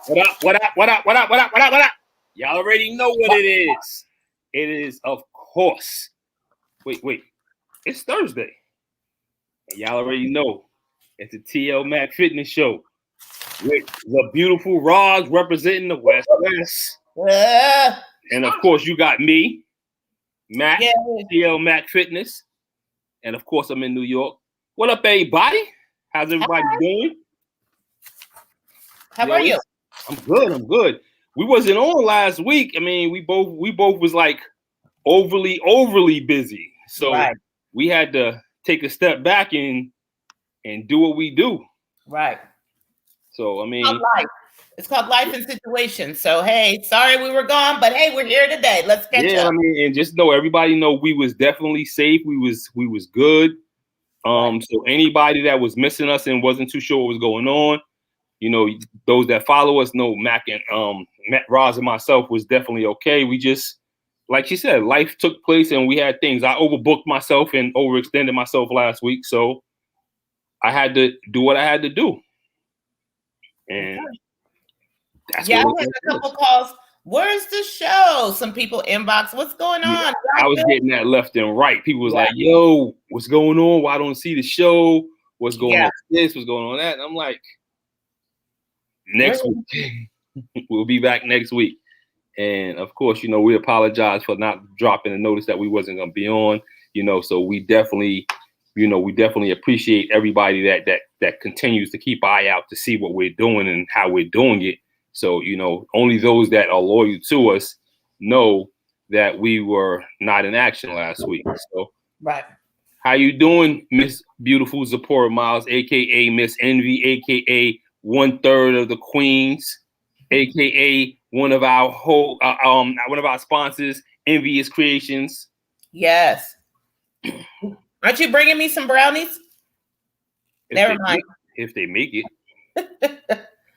What up? What up? What up? What up? What up? What up? What up? Y'all already know what it is. It is, of course. Wait. It's Thursday. And y'all already know it's the TL Mac Fitness Show with the beautiful Roz representing the West. And of course, you got me, Mac, TL Mac Fitness. And of course, I'm in New York. What up, everybody? How's everybody doing? How are you? I'm good. We wasn't on last week. I mean, we both was like overly busy. So we had to take a step back and do what we do. Right. So I mean, it's called life and situation. So hey, sorry we were gone, but hey, we're here today. Let's catch up. I mean, and just know everybody know we was definitely safe. We was good. So anybody that was missing us and wasn't too sure what was going on, you know, those that follow us know Mac and Matt, Roz and myself was definitely okay. We just, like she said, life took place and we had things. I overbooked myself and overextended myself last week, so I had to do what I had to do. And that's I had a couple calls. Where's the show? Some people inbox, what's going on? I was getting that left and right. People was like, yo, what's going on? Why I don't see the show? What's going on this? What's going on that? And I'm like, next week. We'll be back next week. And of course, you know, we apologize for not dropping a notice that we wasn't going to be on, you know, so we definitely appreciate everybody that continues to keep an eye out to see what we're doing and how we're doing it. So, you know, only those that are loyal to us know that we were not in action last week. So, how you doing, Miss Beautiful Zipporah Miles, aka Miss Envy, aka 1/3 of the Queens, aka one of our sponsors, Envious Creations? Yes. Aren't you bringing me some brownies? Never mind. If they make it.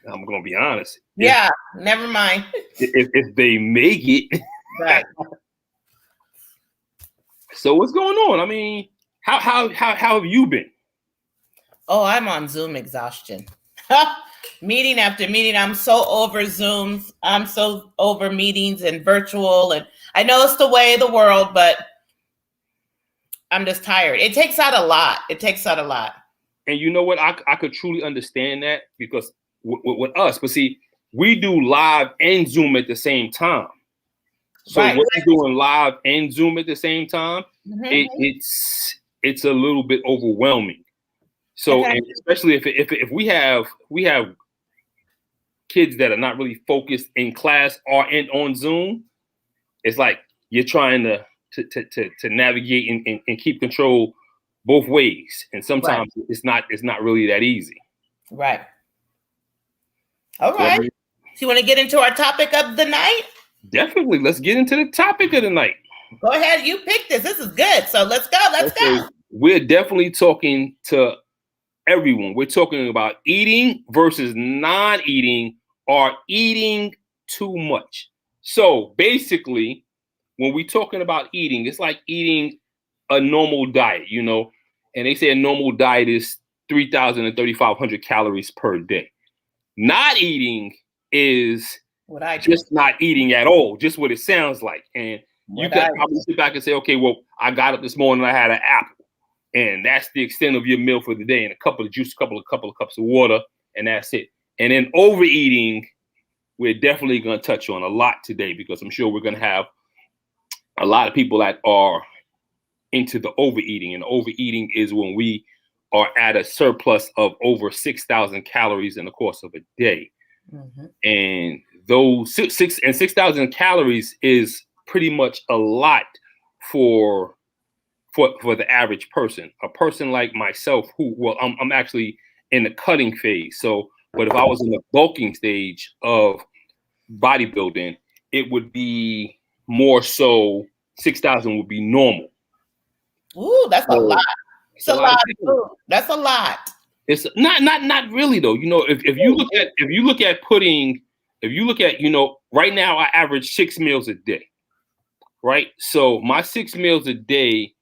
I'm gonna be honest. Never mind. If they make it. Right. So what's going on? I mean, how have you been? Oh, I'm on Zoom exhaustion. Meeting after meeting. I'm so over Zooms. I'm so over meetings and virtual. And I know it's the way of the world, but I'm just tired. It takes out a lot. And you know what? I could truly understand that because with us, but see, we do live and Zoom at the same time. So when we're doing live and Zoom at the same time, it's a little bit overwhelming. So and especially if we have kids that are not really focused in class or on Zoom, it's like you're trying to navigate and keep control both ways, and sometimes it's not really that easy. Right. All right. So you want to get into our topic of the night? Definitely. Let's get into the topic of the night. Go ahead. You picked this. This is good. So let's go. Let's go. We're definitely talking to everyone. We're talking about eating versus non-eating or eating too much. So basically, when we're talking about eating, it's like eating a normal diet, you know, and they say a normal diet is 3,000 to 3,500 calories per day. Not eating is just not eating at all, just what it sounds like. And you can probably sit back and say, okay, well, I got up this morning, I had an apple, and that's the extent of your meal for the day, and a couple of juice, couple of cups of water, and that's it. And then overeating, we're definitely going to touch on a lot today because I'm sure we're going to have a lot of people that are into the overeating, and overeating is when we are at a surplus of over 6,000 calories in the course of a day. And those 6,000 calories is pretty much a lot for the average person. A person like myself, I'm actually in the cutting phase. So, but if I was in the bulking stage of bodybuilding, it would be more so 6,000 would be normal. Ooh, that's a lot. It's a lot of food. That's a lot. It's not really though. You know, if you look at, you know, right now I average 6 meals a day. Right? So my 6 meals a day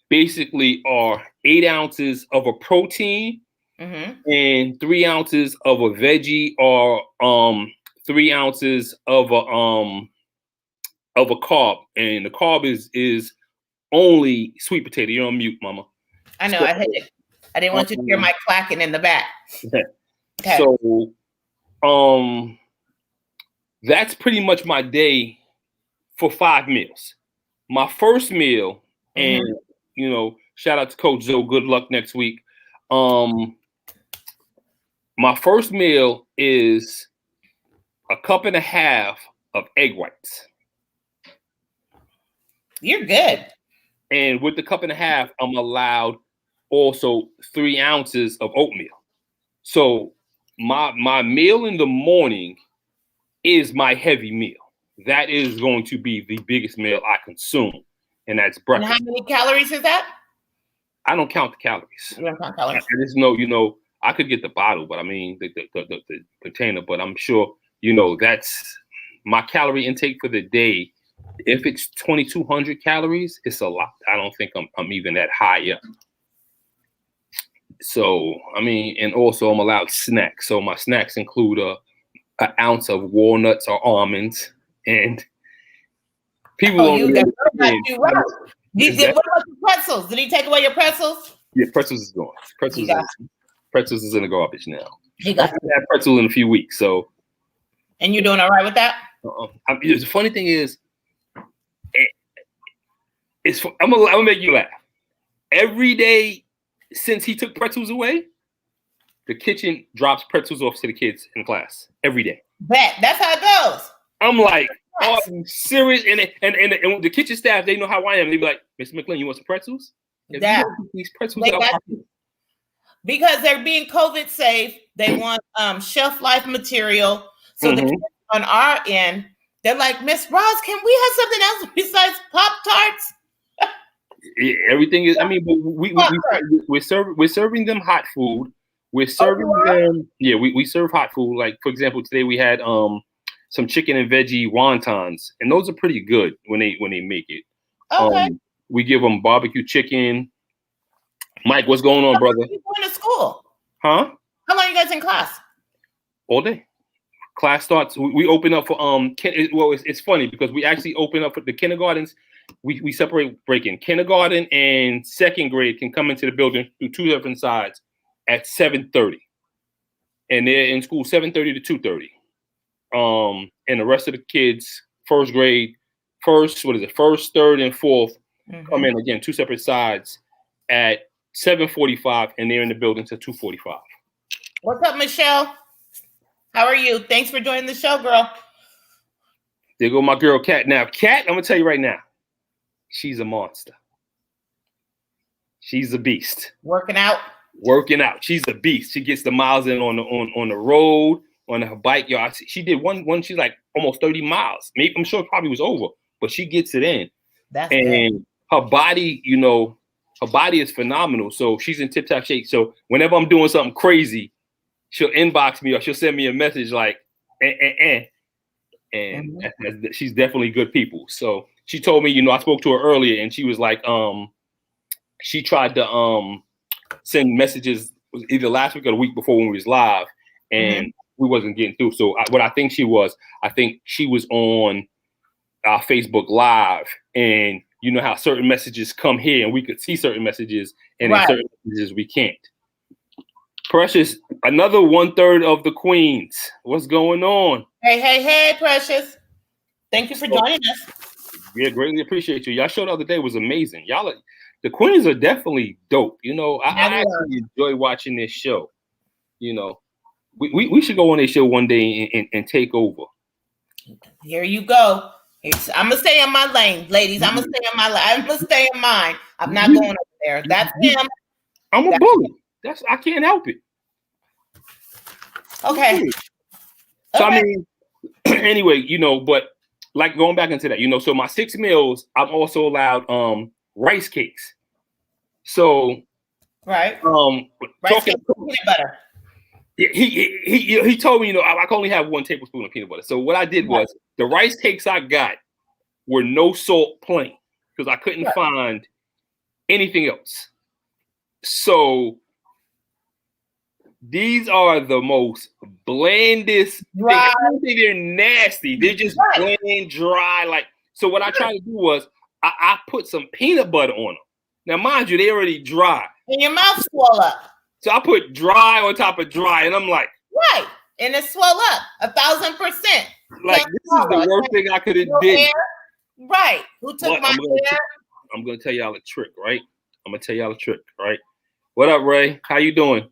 basically are 8 ounces of a protein and 3 ounces of a veggie or 3 ounces of a carb, and the carb is only sweet potato. You're on mute, Mama. I know. So, I didn't want you to hear my clacking in the back. Okay. So, that's pretty much my day for 5 meals. My first meal, and you know, shout out to Coach Zoe. Good luck next week. My first meal is a cup and a half of egg whites. You're good. And with the cup and a half, I'm allowed also 3 ounces of oatmeal. So my meal in the morning is my heavy meal. That is going to be the biggest meal I consume, and that's breakfast. And how many calories is that? I don't count the calories. You don't count calories. I just know, you know, I could get the bottle, but I mean the container. But I'm sure, you know, that's my calorie intake for the day. If it's 2,200 calories, it's a lot. I don't think I'm even that high yet. So, I mean, and also I'm allowed snacks. So my snacks include an ounce of walnuts or almonds. And people What about the pretzels? Did he take away your pretzels? Yeah, pretzels is gone. Pretzels is in the garbage now. He got I had pretzel in a few weeks. So, and you're doing all right with that? The funny thing is, I'm gonna make you laugh. Every day since he took pretzels away, the kitchen drops pretzels off to the kids in class every day. Bet that's how it goes. I'm like, oh, I'm serious, and the kitchen staff, they know how I am. They be like, Mr. McLean, you want some pretzels? These pretzels because they're being COVID safe. They want shelf life material. So the kids on our end, they're like, Miss Ross, can we have something else besides Pop-Tarts? Everything is. I mean, but we're serving them hot food. We're serving them. Yeah, we serve hot food. Like, for example, today we had some chicken and veggie wontons, and those are pretty good when they make it. Okay. We give them barbecue chicken. Mike, what's going on, brother? You going to school? Huh? How long are you guys in class? All day. Class starts. We open up for it's funny because we actually open up for the kindergartens. We separate breaking. Kindergarten and second grade can come into the building through 2 different sides at 7:30, and they're in school 7:30 to 2:30. And the rest of the kids, first grade, first, third, and fourth, come in again 2 separate sides at 7:45, and they're in the building till 2:45. What's up, Michelle? How are you? Thanks for joining the show, girl. There go my girl, Kat. Now, Kat, I'm gonna tell you right now, she's a monster. She's a beast. Working out. She's a beast. She gets the miles in on the road, on her bike. Yo, she did one. She's like almost 30 miles. Maybe I'm sure it probably was over, but she gets it in. That's and good. Her body, you know, her body is phenomenal. So she's in tip-top shape. So whenever I'm doing something crazy, she'll inbox me or she'll send me a message like, and she's definitely good people. So she told me, you know, I spoke to her earlier, and she was like, she tried to send messages either last week or the week before when we was live, and we wasn't getting through. So I think she was on our Facebook Live, and you know how certain messages come here and we could see certain messages, and in certain messages we can't. Precious, another 1/3 of the Queens. What's going on? Hey, Precious. Thank you for joining us. Yeah, greatly appreciate you. Y'all show the other day was amazing. The Queens are definitely dope. You know, I actually enjoy watching this show. You know, we should go on this show one day and take over. Here you go. I'm gonna stay in my lane, ladies. I'm gonna stay in my lane. I'm gonna stay in mine. I'm not going over there. That's him. I'm a bully. I can't help it. Okay. So I mean, anyway, you know, but like going back into that, you know, so my 6 meals, I'm also allowed rice cakes. So rice cakes with peanut butter. He told me, you know, I can only have 1 tablespoon of peanut butter. So what I did was the rice cakes I got were no salt plain because I couldn't find anything else. So these are the most blandest Dry. thing. I don't think they're nasty. They're just bland, dry. Like, so what I tried to do was I put some peanut butter on them. Now, mind you, they already dry. And your mouth swell up. So I put dry on top of dry, and I'm like, right. And it swell up 1,000%. Like, this is the worst thing I could have did. Right. Who took my hair? I'm gonna tell y'all a trick, right? Right? What up, Ray? How you doing?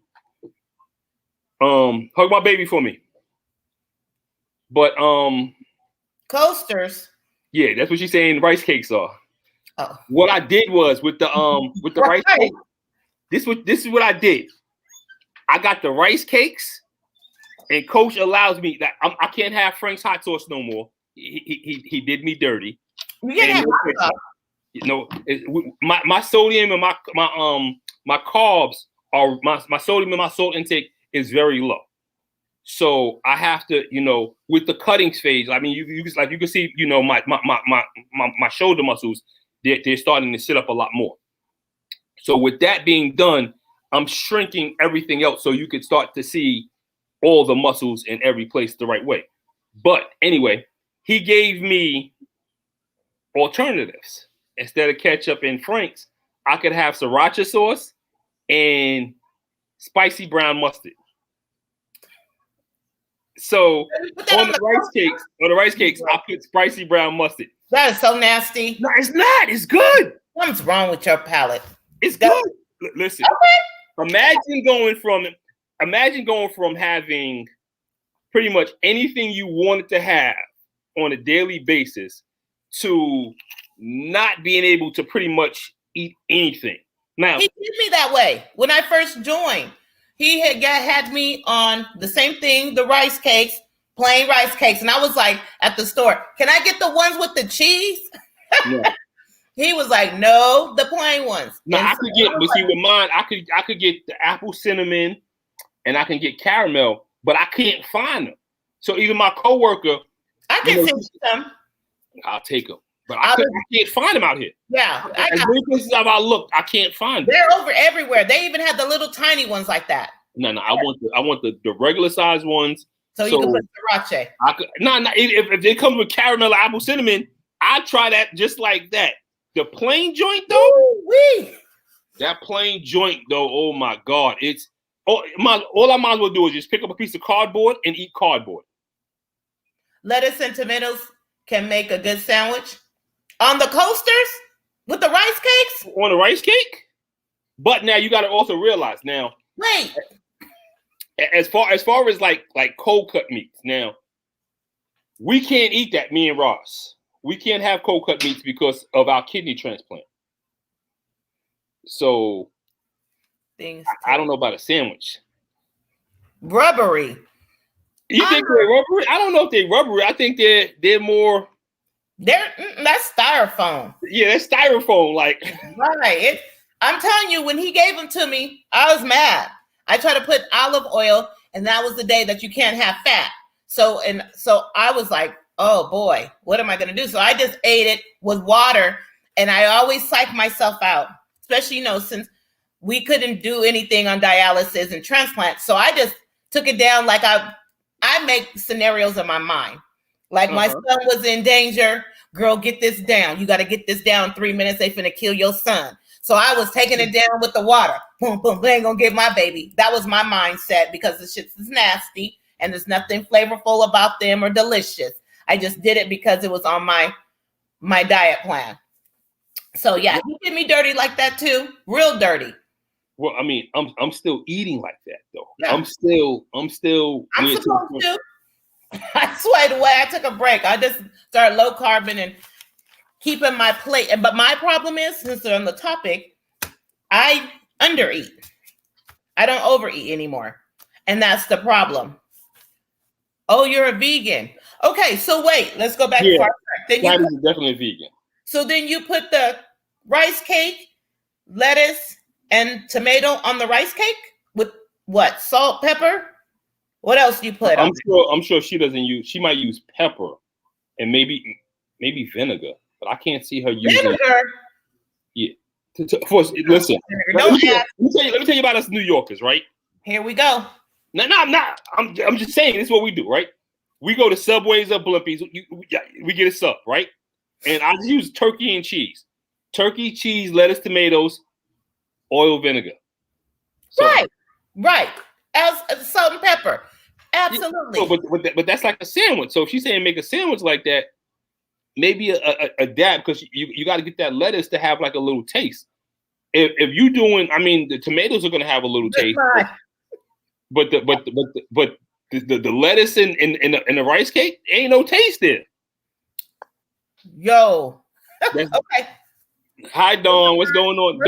Hug my baby for me. But coasters. Yeah, that's what she's saying. Rice cakes are. Oh. What I did was with the rice cake. This is what I did. I got the rice cakes, and Coach allows me that I can't have Frank's hot sauce no more. He did me dirty. Yeah. My sodium and my carbs are my sodium and my salt intake is very low. So I have to, with the cutting phase. I mean, you can see, my shoulder muscles, they're starting to sit up a lot more. So with that being done, I'm shrinking everything else so you could start to see all the muscles in every place the right way. But anyway, he gave me alternatives. Instead of ketchup and Frank's, I could have sriracha sauce and spicy brown mustard. So on the rice cakes, I put spicy brown mustard. That is so nasty. No, it's not. It's good. What's wrong with your palate? It's good. Listen, imagine going from having pretty much anything you wanted to have on a daily basis to not being able to pretty much eat anything. Now, he did me that way when I first joined. He had me on the same thing, the rice cakes, plain rice cakes. And I was like at the store, can I get the ones with the cheese? Yeah. He was like, no, the plain ones. No, I could get, but see with mine, I could get the apple cinnamon and I can get caramel, but I can't find them. So even my coworker, I can see them. I'll take them. But I can't find them out here. Yeah. As many places as I looked, I can't find them. They're over everywhere. They even have the little tiny ones like that. No, I want the regular size ones. So you can put sriracha. If they come with caramel or apple cinnamon, I try that just like that. The plain joint though, that plain joint though, oh my God. All I might as well do is just pick up a piece of cardboard and eat cardboard. Lettuce and tomatoes can make a good sandwich. On the coasters with the rice cakes? On the rice cake? But now you got to also realize now. Wait. As far as like cold cut meats, now we can't eat that, me and Ross. We can't have cold cut meats because of our kidney transplant. So I don't know about a sandwich. Rubbery. You think they're rubbery? I don't know if they're rubbery. I think they're more. That's styrofoam. Yeah, that's styrofoam. Like right. I'm telling you, when he gave them to me, I was mad. I tried to put olive oil, and that was the day that you can't have fat. So I was like, oh boy, what am I gonna do? So I just ate it with water, and I always psych myself out, especially since we couldn't do anything on dialysis and transplant. So I just took it down like I make scenarios in my mind. Like my son was in danger. Girl, get this down. You got to get this down in 3 minutes. They finna kill your son. So I was taking it down with the water. Boom, boom. They ain't gonna get my baby. That was my mindset because the shit is nasty and there's nothing flavorful about them or delicious. I just did it because it was on my diet plan. So yeah, he did me dirty like that too. Real dirty. Well, I mean, I'm still eating like that though. Yeah. I'm still. I'm supposed to. I swayed away. I took a break. I just started low carbon and keeping my plate. But my problem is, since they're on the topic, I undereat. I don't overeat anymore. And that's the problem. Oh, you're a vegan. Okay, so wait, let's go back to our then that is definitely vegan. So then you put the rice cake, lettuce, and tomato on the rice cake with what? Salt, pepper? What else do you put? I'm sure she doesn't use. She might use pepper and maybe vinegar, but I can't see her using vinegar. Yeah. Listen. Let me tell you about us New Yorkers, right? Here we go. No, I'm not. I'm just saying this is what we do, right? We go to Subways or Blimpies. We get a sub, right? And I just use turkey and cheese. Turkey, cheese, lettuce, tomatoes, oil, vinegar. So, Right. As salt and pepper. Absolutely. So, but that's like a sandwich. So if she's saying make a sandwich like that, maybe adapt, because you got to get that lettuce to have like a little taste. If you doing, I mean, the tomatoes are going to have a little taste, but the lettuce and the rice cake ain't no taste there. Yo. Okay. Hi, Dawn. What's going on?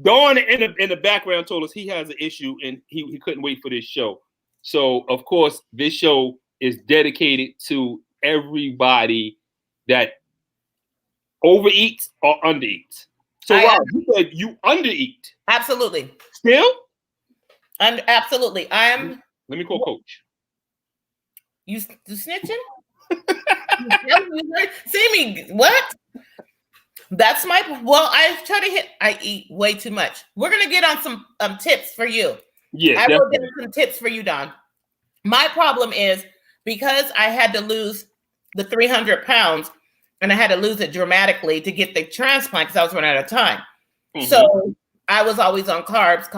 Dawn in the background told us he has an issue and he couldn't wait for this show. So of course this show is dedicated to everybody that overeats or undereats. So Rob, you said you undereat. Absolutely. Still? Absolutely. Let me call Coach. You snitching? See me? What? That's I eat way too much. We're gonna get on some tips for you. Yeah, I will get some tips for you, Don. My problem is because I had to lose the 300 pounds and I had to lose it dramatically to get the transplant because I was running out of time. Mm-hmm. So I was always on carbs.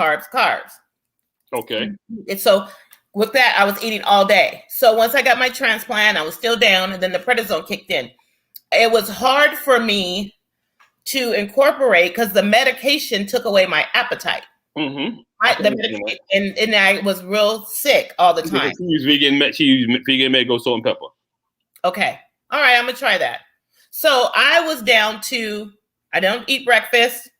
Okay. And so with that, I was eating all day. So once I got my transplant, I was still down, and then the prednisone kicked in. It was hard for me to incorporate because the medication took away my appetite. Mm-hmm. And I was real sick all the time. She used vegan mango, salt, and pepper. Okay. All right. I'm going to try that. So I was down to, I don't eat breakfast.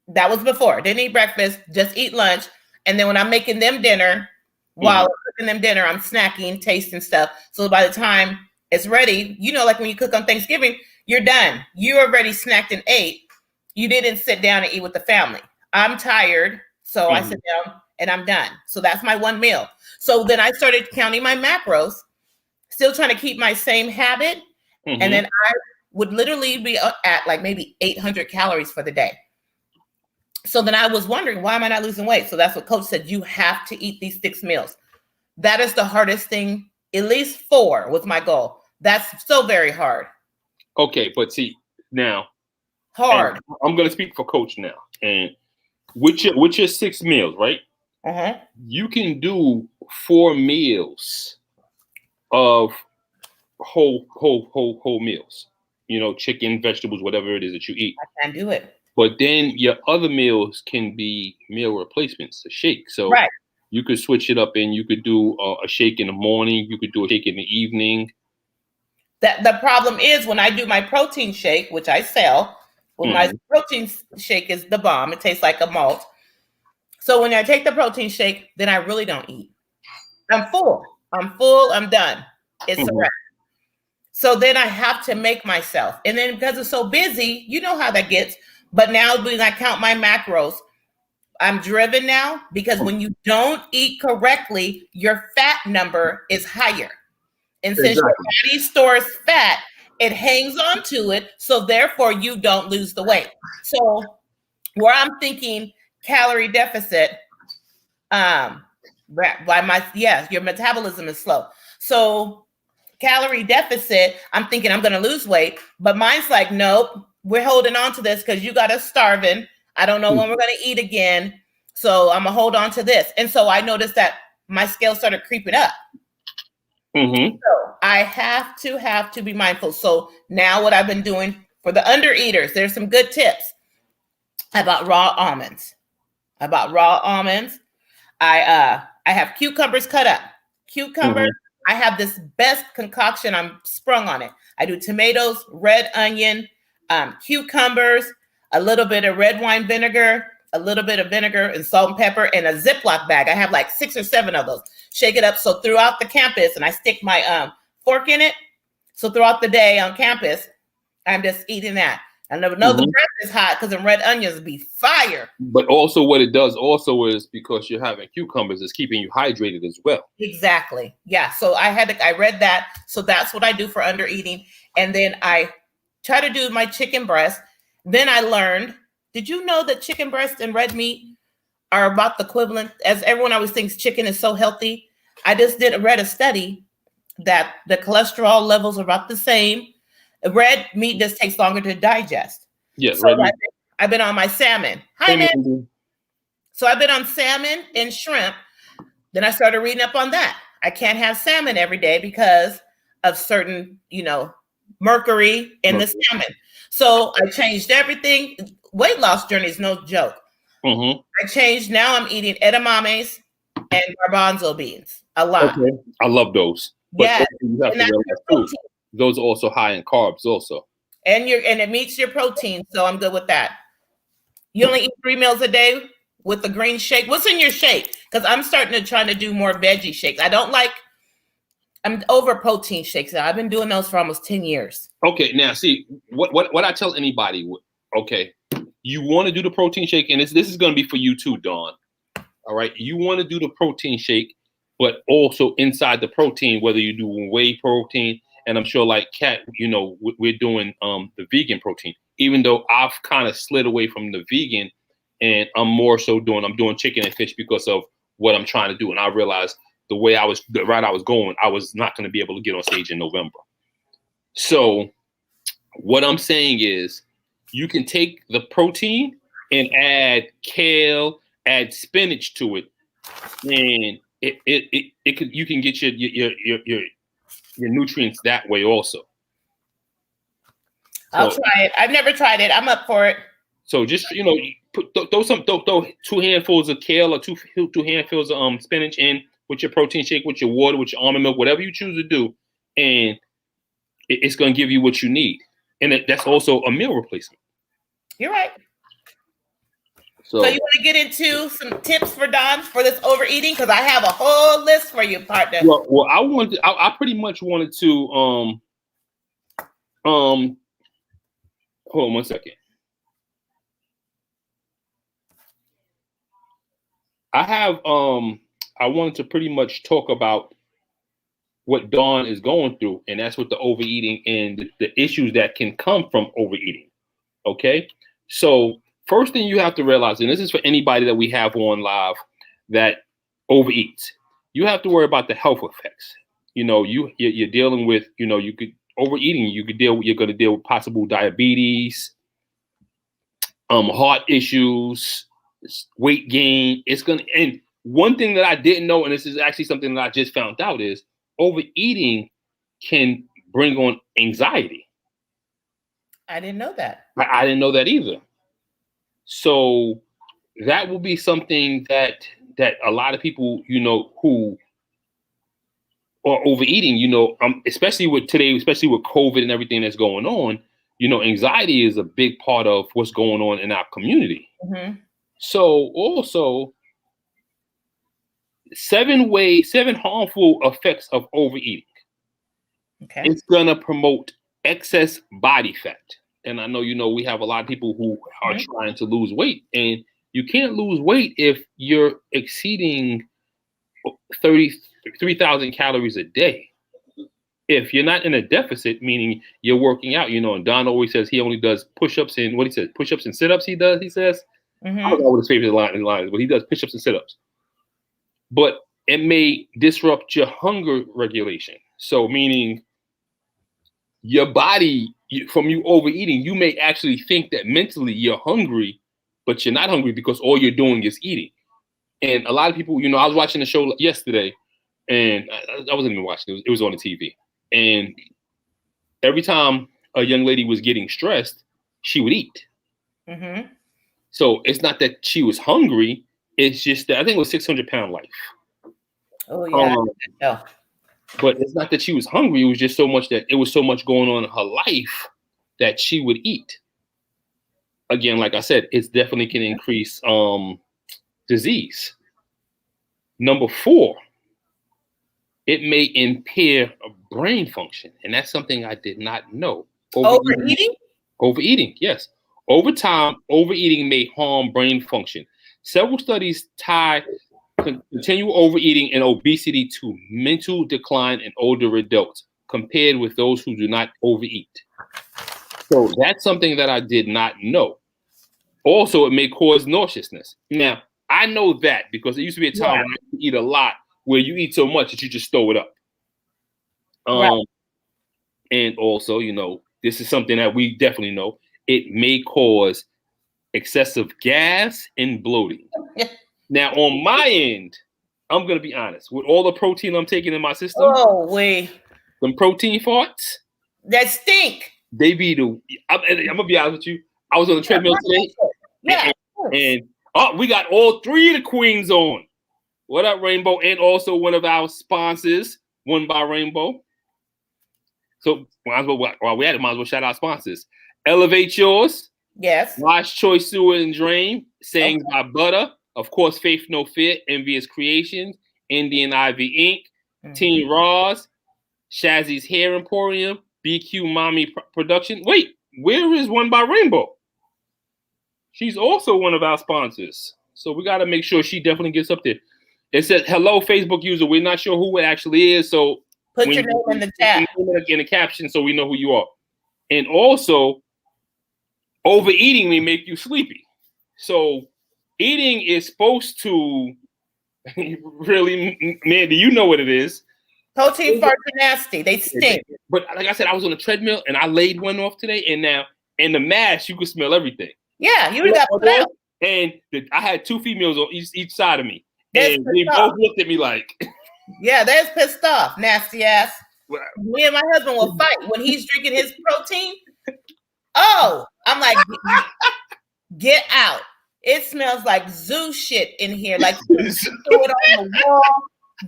That was before. Didn't eat breakfast, just eat lunch. And then when I'm making them dinner, while I'm cooking them dinner, I'm snacking, tasting stuff. So by the time it's ready, like when you cook on Thanksgiving, you're done. You already snacked and ate. You didn't sit down and eat with the family. I'm tired. So I sit down and I'm done. So that's my one meal. So then I started counting my macros, still trying to keep my same habit. Mm-hmm. And then I would literally be at like maybe 800 calories for the day. So then I was wondering, why am I not losing weight? So that's what Coach said. You have to eat these 6 meals. That is the hardest thing, at least 4 was my goal. That's so very hard. Okay, but see, now. Hard. I'm going to speak for Coach now. And with your 6 meals, right? Uh-huh. You can do 4 meals of whole meals. Chicken, vegetables, whatever it is that you eat. I can do it. But then your other meals can be meal replacements, a shake. So you could switch it up and you could do a shake in the morning. You could do a shake in the evening. The problem is when I do my protein shake, which I sell, my protein shake is the bomb. It tastes like a malt. So when I take the protein shake, then I really don't eat. I'm full. I'm done. It's a wrap. So then I have to make myself. And then because it's so busy, you know how that gets. But now when I count my macros, I'm driven now because when you don't eat correctly, your fat number is higher. And since your body stores fat, it hangs on to it. So therefore, you don't lose the weight. So where I'm thinking calorie deficit, your metabolism is slow. So calorie deficit, I'm thinking I'm going to lose weight. But mine's like, nope. We're holding on to this because you got us starving. I don't know when we're going to eat again. So I'm going to hold on to this. And so I noticed that my scale started creeping up. Mm-hmm. So I have to be mindful. So now what I've been doing for the undereaters, there's some good tips. I bought raw almonds. I have cucumbers cut up. I have this best concoction. I'm sprung on it. I do tomatoes, red onion, cucumbers, a little bit of red wine vinegar, a little bit of vinegar and salt and pepper, and a Ziploc bag. I have like 6 or 7 of those. Shake it up. So throughout the campus, and I stick my fork in it. So throughout the day on campus, I'm just eating that. I never know the breath is hot because the red onions be fire. But also what it does also is because you're having cucumbers, it's keeping you hydrated as well. Exactly. Yeah. So I read that. So that's what I do for undereating. And then I try to do my chicken breast. Then I learned, did you know that chicken breast and red meat are about the equivalent, as everyone always thinks chicken is so healthy. I just read a study that the cholesterol levels are about the same. Red meat just takes longer to digest. Yeah, so I've been on my salmon. Hi, man. So I've been on salmon and shrimp. Then I started reading up on that. I can't have salmon every day because of certain, mercury in the salmon. So I changed everything. Weight loss journey is no joke. Mm-hmm. I changed. Now I'm eating edamames and garbanzo beans a lot. Okay. I love those. But yeah, you have to realize too, those are also high in carbs also. And it meets your protein, so I'm good with that. You only eat 3 meals a day with the green shake. What's in your shake? Because I'm starting to try to do more veggie shakes. I'm over protein shakes now. I've been doing those for almost 10 years. Okay, now see what I tell anybody. Okay, you want to do the protein shake, and this is going to be for you too, Dawn. All right, you want to do the protein shake, but also inside the protein, whether you do whey protein, and I'm sure like Kat, we're doing the vegan protein. Even though I've kind of slid away from the vegan, and I'm more so doing chicken and fish because of what I'm trying to do, and I realized the route I was going, I was not going to be able to get on stage in November. So what I'm saying is you can take the protein and add kale, add spinach to it, and you can get your nutrients that way also. I'll try it. I've never tried it. I'm up for it. So just throw 2 handfuls of kale or two handfuls of spinach in with your protein shake, with your water, with your almond milk, whatever you choose to do, and it's going to give you what you need. And that's also a meal replacement. You're right. So you want to get into some tips for Don for this overeating? Because I have a whole list for you, partner. Well, I pretty much wanted to hold on 1 second. I wanted to pretty much talk about what Dawn is going through, and that's with the overeating and the issues that can come from overeating. Okay, so first thing you have to realize, and this is for anybody that we have on live that overeats, you have to worry about the health effects. You're dealing with, you could overeating. You're going to deal with possible diabetes, heart issues, weight gain. And one thing that I didn't know, and this is actually something that I just found out, is overeating can bring on anxiety. I didn't know that. I didn't know that either. So that will be something that a lot of people, who are overeating, especially with today, especially with COVID and everything that's going on, anxiety is a big part of what's going on in our community. Mm-hmm. So also 7 harmful effects of overeating. Okay. It's gonna promote excess body fat. And I know, we have a lot of people who are trying to lose weight, and you can't lose weight if you're exceeding 33,000 calories a day. If you're not in a deficit, meaning you're working out, and Don always says he only does push-ups and push-ups and sit-ups he says. Mm-hmm. I don't know what his favorite line is, but he does push-ups and sit-ups. But it may disrupt your hunger regulation. So meaning your body, from you overeating, you may actually think that mentally you're hungry, but you're not hungry because all you're doing is eating. And a lot of people, I was watching the show yesterday, and I wasn't even watching. It was on the TV. And every time a young lady was getting stressed, she would eat. Mm-hmm. So it's not that she was hungry. It's just that I think it was 600-pound life. Oh, yeah. But it's not that she was hungry. It was just so much that it was so much going on in her life that she would eat. Again, like I said, it definitely can increase disease. Number 4, it may impair brain function. And that's something I did not know. Overeating? Overeating, yes. Over time, overeating may harm brain function. Several studies tie continual overeating and obesity to mental decline in older adults compared with those who do not overeat. So that's something that I did not know. Also, it may cause nauseousness. Now, I know that because there used to be a time when I used to eat a lot where you eat so much that you just throw it up. Right. And also, you know, this is something that we definitely know. It may cause excessive gas and bloating. Now, on my end, I'm going to be honest. With all the protein I'm taking in my system, some protein farts, that stink. they be I'm going to be honest with you. I was on the treadmill today. Yeah. And we got all three of the queens on. What up, Rainbow? And also one of our sponsors, One by Rainbow. So while we at it, might as well shout out sponsors. Elevate Yours. Yes. Wise Choice Sewer and Drain. Sayings by Butter. Of course, Faith No Fear. Envious Creations. Indian Ivy Inc. Teen Roz. Shazzy's Hair Emporium. BQ Mommy Production. Wait, where is One by Rainbow? She's also one of our sponsors. So we got to make sure she definitely gets up there. It says, hello, Facebook user. We're not sure who it actually is. So put your name in the chat. In the caption so we know who you are. And also, overeating may make you sleepy. So eating is supposed to really, Mandy, you know what it is. Protein farts are nasty. They stink. But like I said, I was on a treadmill and I laid one off today. And now in the mask, you can smell everything. Yeah, you got put out. And I had two females on each side of me. And they both looked at me like. Yeah, there's pissed off, nasty ass. Me and my husband will fight when he's drinking his protein. Oh, I'm like, get out. It smells like zoo shit in here. Like, throw it on the wall.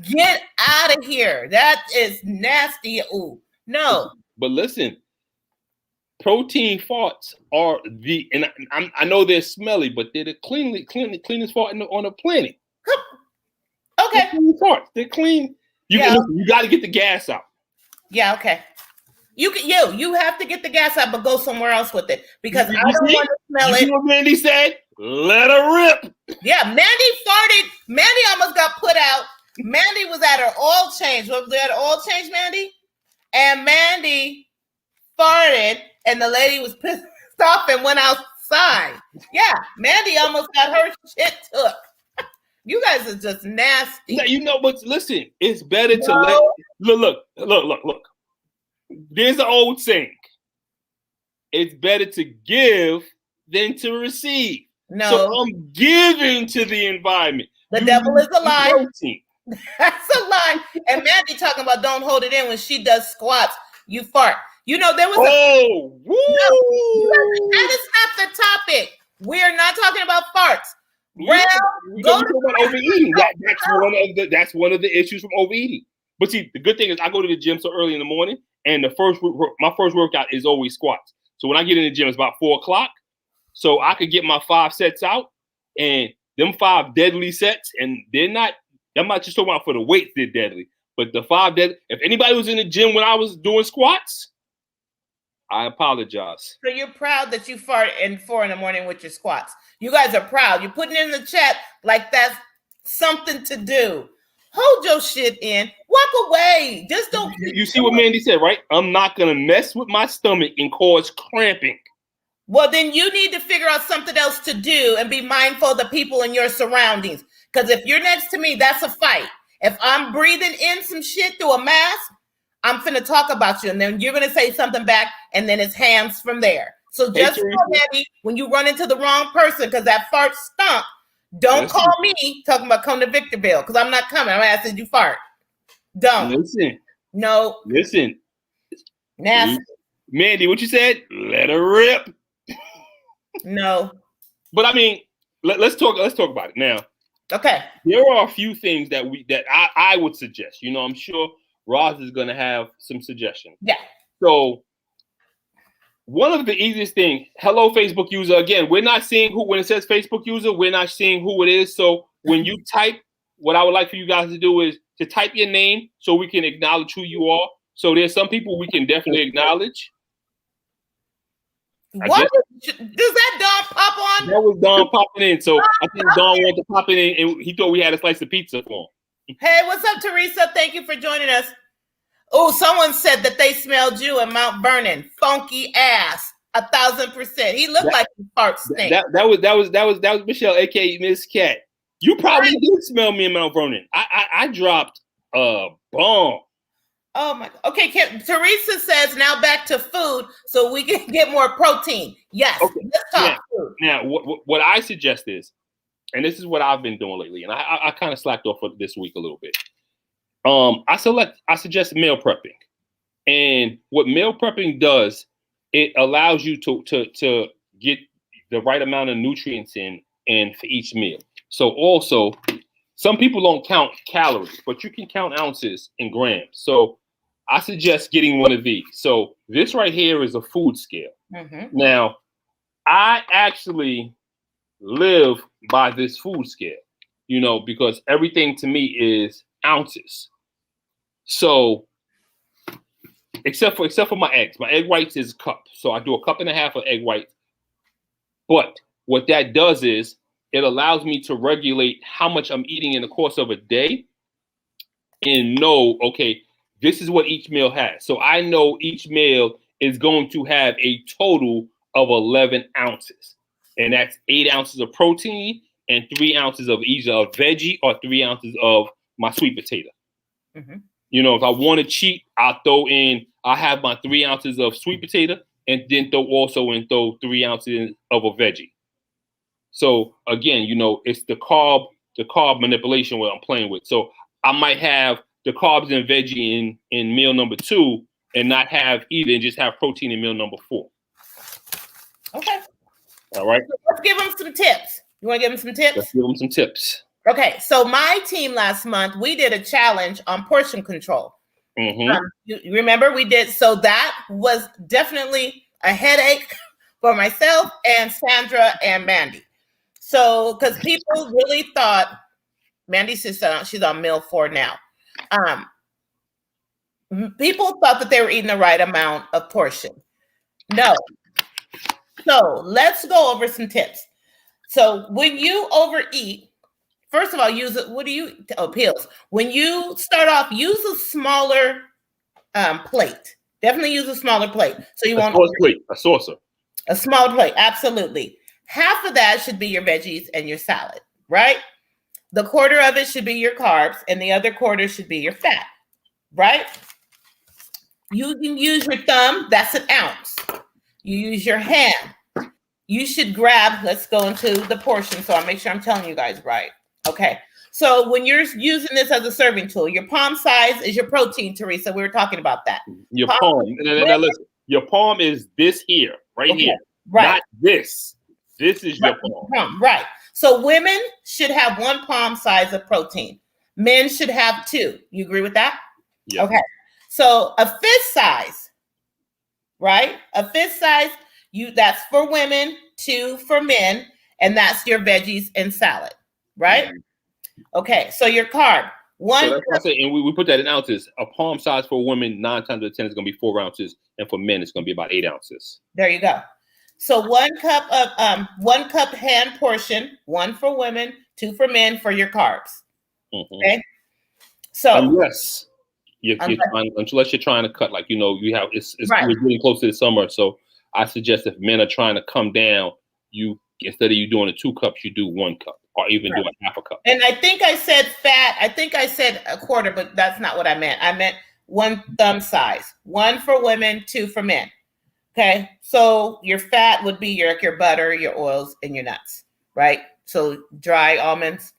Get out of here. That is nasty. Ooh, no. But listen. Protein farts are I know they're smelly, but they're the cleanest fart on the planet. Okay. They're clean farts. They're clean. You got to get the gas out. Yeah. Okay. You have to get the gas out, but go somewhere else with it because I don't want to smell it. You know what Mandy said? Let her rip. Yeah, Mandy farted. Mandy almost got put out. Mandy was at her oil change. Was there an oil change, Mandy? And Mandy farted. And the lady was pissed off and went outside. Yeah, Mandy almost got her shit took. You guys are just nasty. Now, you know, but listen, it's better to look. There's an old saying. It's better to give than to receive. No. So I'm giving to the environment. The devil is a lie. That's a lie. And Mandy talking about don't hold it in when she does squats. You fart. You know, there was that is not the topic. We're not talking about farts. About overeating. That's one of the issues from overeating. But see, the good thing is I go to the gym so early in the morning, and my first workout is always squats. So when I get in the gym, it's about 4:00. So I could get my 5 sets out, and them 5 deadly sets, and I'm not just talking about for the weights, they're deadly. But the 5 deadly, if anybody was in the gym when I was doing squats, I apologize. So you're proud that you fart at 4 a.m. with your squats. You guys are proud. You're putting it in the chat like that's something to do. Hold your shit in. Walk away. Just don't. You see what Mandy said, right? I'm not going to mess with my stomach and cause cramping. Well, then you need to figure out something else to do and be mindful of the people in your surroundings. Because if you're next to me, that's a fight. If I'm breathing in some shit through a mask, I'm finna talk about you, and then you're gonna say something back, and then it's hands from there. So just Mandy, when you run into the wrong person because that fart stunk, don't call me talking about come to Victorville because I'm not coming. I'm asking you fart. Don't. Listen. No. Listen. Nasty. Mandy, what you said? Let her rip. No. But I mean, let's talk about it now. Okay. There are a few things that I would suggest. You know, I'm sure Roz is going to have some suggestions. Yeah. So one of the easiest things, hello, Facebook user. Again, we're not seeing when it says Facebook user, we're not seeing who it is. So when you type, what I would like for you guys to do is to type your name so we can acknowledge who you are. So there's some people we can definitely acknowledge. What? Does that Don pop on? That was Don popping in. So I think Don wanted to pop in and he thought we had a slice of pizza for him. Hey, what's up, Teresa? Thank you for joining us. Oh, someone said that they smelled you in Mount Vernon. Funky ass. 1,000%. He looked like he fart stink. That was Michelle, aka Miss Cat. You probably did smell me in Mount Vernon. I dropped a bomb. Oh my. Okay, Teresa says now back to food so we can get more protein. Yes, Okay. let's talk food. Now, what I suggest is, and this is what I've been doing lately, and I kind of slacked off of this week a little bit. I suggest meal prepping, and what meal prepping does, it allows you to get the right amount of nutrients in for each meal. So also, some people don't count calories, but you can count ounces in grams. So I suggest getting one of these. So this right here is a food scale. Mm-hmm. Now, I actually live by this food scale, because everything to me is ounces. So except for my eggs. My egg whites is a cup. So I do 1.5 cups of egg whites. But what that does is it allows me to regulate how much I'm eating in the course of a day and know, okay, this is what each meal has. So I know each meal is going to have a total of 11 ounces. And that's 8 ounces of protein and 3 ounces of either a veggie or 3 ounces of my sweet potato. Mm-hmm. If I want to cheat, I have my 3 ounces of sweet potato and then throw 3 ounces of a veggie. So again, it's the carb manipulation what I'm playing with. So I might have the carbs and veggie in meal number 2 and not have either, and just have protein in meal number 4. Okay. All right. So let's give them some tips. You want to give them some tips? Let's give them some tips. Okay. So my team last month, we did a challenge on portion control. Mm-hmm. You remember we did, so that was definitely a headache for myself and Sandra and Mandy. So, because people really thought, Mandy's sister, she's on meal 4 now. People thought that they were eating the right amount of portion. No. So let's go over some tips. So when you overeat, first of all, pills. When you start off, use a smaller plate. Definitely use a smaller plate. So you won't a saucer. A smaller plate, absolutely. Half of that should be your veggies and your salad, right? The quarter of it should be your carbs, and the other quarter should be your fat, right? You can use your thumb, that's an ounce. You use your hand. You should grab, let's go into the portion so I'll make sure I'm telling you guys right. Okay, so when you're using this as a serving tool, your palm size is your protein, Teresa. We were talking about that. Your palm. Now listen, your palm is this here, here. Right. Not this. This is your palm. Right. So women should have 1 palm size of protein. Men should have 2. You agree with that? Yeah. Okay. So a fist size, right? A fist size, that's for women, 2 for men, and that's your veggies and salad, right? Mm-hmm. Okay. So your carb. So that's what I say, and we put that in ounces. A palm size for women 9 times out of 10 is going to be 4 ounces, and for men it's going to be about 8 ounces. There you go. So 1 cup of 1 cup hand portion, 1 for women, 2 for men for your carbs. Mm-hmm. Okay. So unless you're trying to cut, like you have it's right. We're getting close to the summer, so I suggest if men are trying to come down, you instead of you doing 2 cups, you do 1 cup, or even do a half a cup. And I think I said fat. I think I said a quarter, but that's not what I meant. I meant 1 thumb size, 1 for women, 2 for men. Okay, so your fat would be your butter, your oils, and your nuts, right? So dry almonds,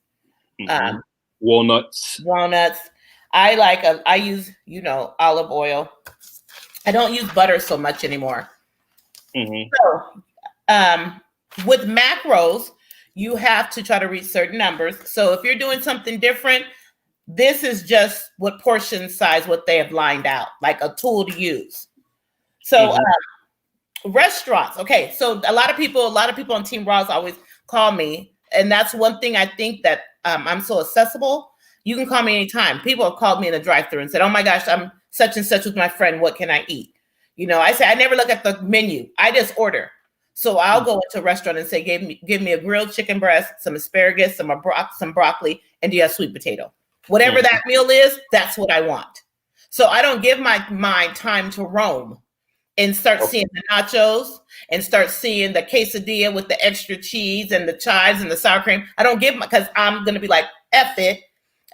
walnuts. I use olive oil. I don't use butter so much anymore. Mm-hmm. So with macros, you have to try to reach certain numbers. So if you're doing something different, this is just what portion size, what they have lined out, like a tool to use. So restaurants. Okay. So a lot of people on Team Ross always call me. And that's one thing I think that I'm so accessible. You can call me anytime. People have called me in the drive-thru and said, oh my gosh, I'm such and such with my friend. What can I eat? I say, I never look at the menu. I just order. So I'll go into a restaurant and say, give me a grilled chicken breast, some asparagus, some broccoli, and do you have sweet potato? Whatever that meal is, that's what I want. So I don't give my mind time to roam. and start seeing the nachos and start seeing the quesadilla with the extra cheese and the chives and the sour cream. I don't give because I'm going to be like, F it.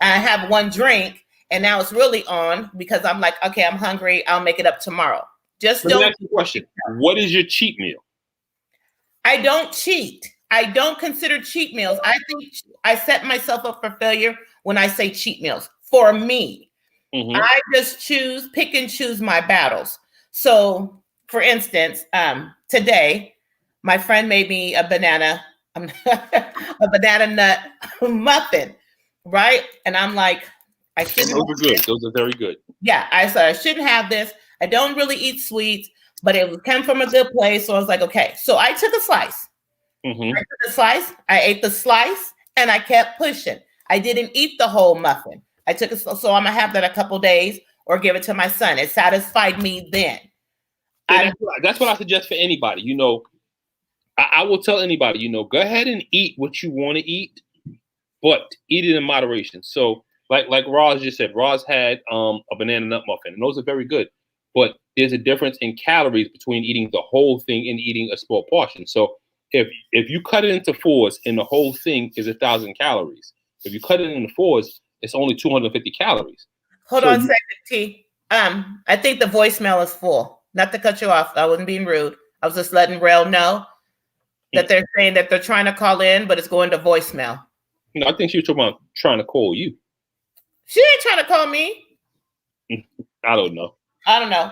I have one drink and now it's really on because I'm like, okay, I'm hungry. I'll make it up tomorrow. Just Let me don't. ask you a question. What is your cheat meal? I don't cheat. I don't consider cheat meals. I think I set myself up for failure when I say cheat meals. For me, I just pick and choose my battles. So, for instance, today, my friend made me a banana nut muffin, right? And I'm like, I shouldn't. Those are good. Those are very good. Yeah, I said I shouldn't have this. I don't really eat sweets, but it came from a good place. So I was like, okay. So I took a slice. I ate the slice, and I kept pushing. I didn't eat the whole muffin. I took it, so I'm gonna have that a couple days or give it to my son. It satisfied me then. That's what I suggest for anybody. You know, I will tell anybody, you know, go ahead and eat what you want to eat, but eat it in moderation. So, like Roz just said, Roz had a banana nut muffin, and those are very good. But there's a difference in calories between eating the whole thing and eating a small portion. So if you cut it into fours and the whole thing is 1,000 calories, if you cut it into fours, it's only 250 calories. Hold on a second, T. I think the voicemail is full. Not to cut you off. I wasn't being rude. I was just letting Rail know that they're saying that they're trying to call in, but it's going to voicemail. No, I think she was talking about trying to call you. She ain't trying to call me. I don't know.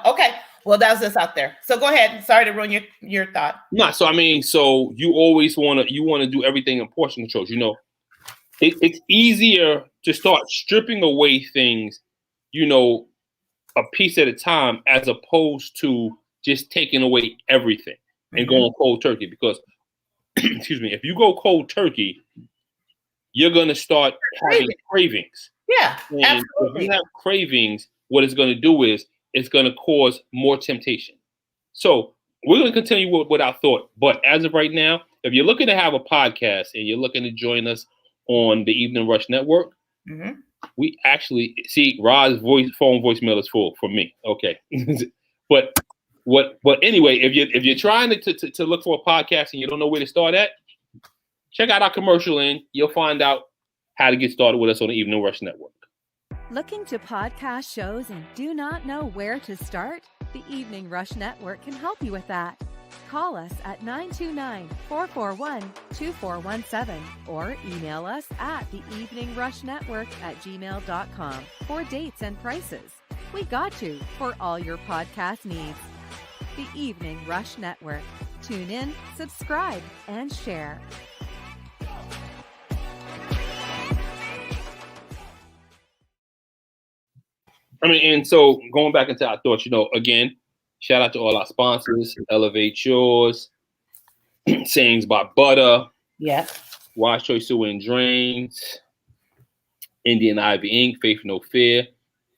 Okay. Well, that's just out there. So go ahead. Sorry to ruin your thought. No, so I mean, so you always want to do everything in portion controls. You know, it's easier to start stripping away things, you know, a piece at a time, as opposed to just taking away everything and going cold turkey. Because, excuse me, if you go cold turkey, you're gonna start having cravings. Yeah, and absolutely. If you have cravings, what it's going to do is it's going to cause more temptation. So we're going to continue with our thought. But as of right now, if you're looking to have a podcast and you're looking to join us on the Evening Rush Network, we actually see Rod's phone voicemail is full for me. Okay, but anyway, if you're trying to look for a podcast and you don't know where to start at, check out our commercial and you'll find out how to get started with us on the Evening Rush Network. Looking to podcast shows and do not know where to start? The Evening Rush Network can help you with that. Call us at 929-441-2417 or email us at theeveningrushnetwork@gmail.com for dates and prices. We got you for all your podcast needs. The Evening Rush Network. Tune in, subscribe, and share. I mean, and so going back into our thoughts, you know, again, shout out to all our sponsors: Elevate Yours, Sayings by Butter, Wise Choice Sewer and Drains, Indian Ivy Inc., Faith No Fear,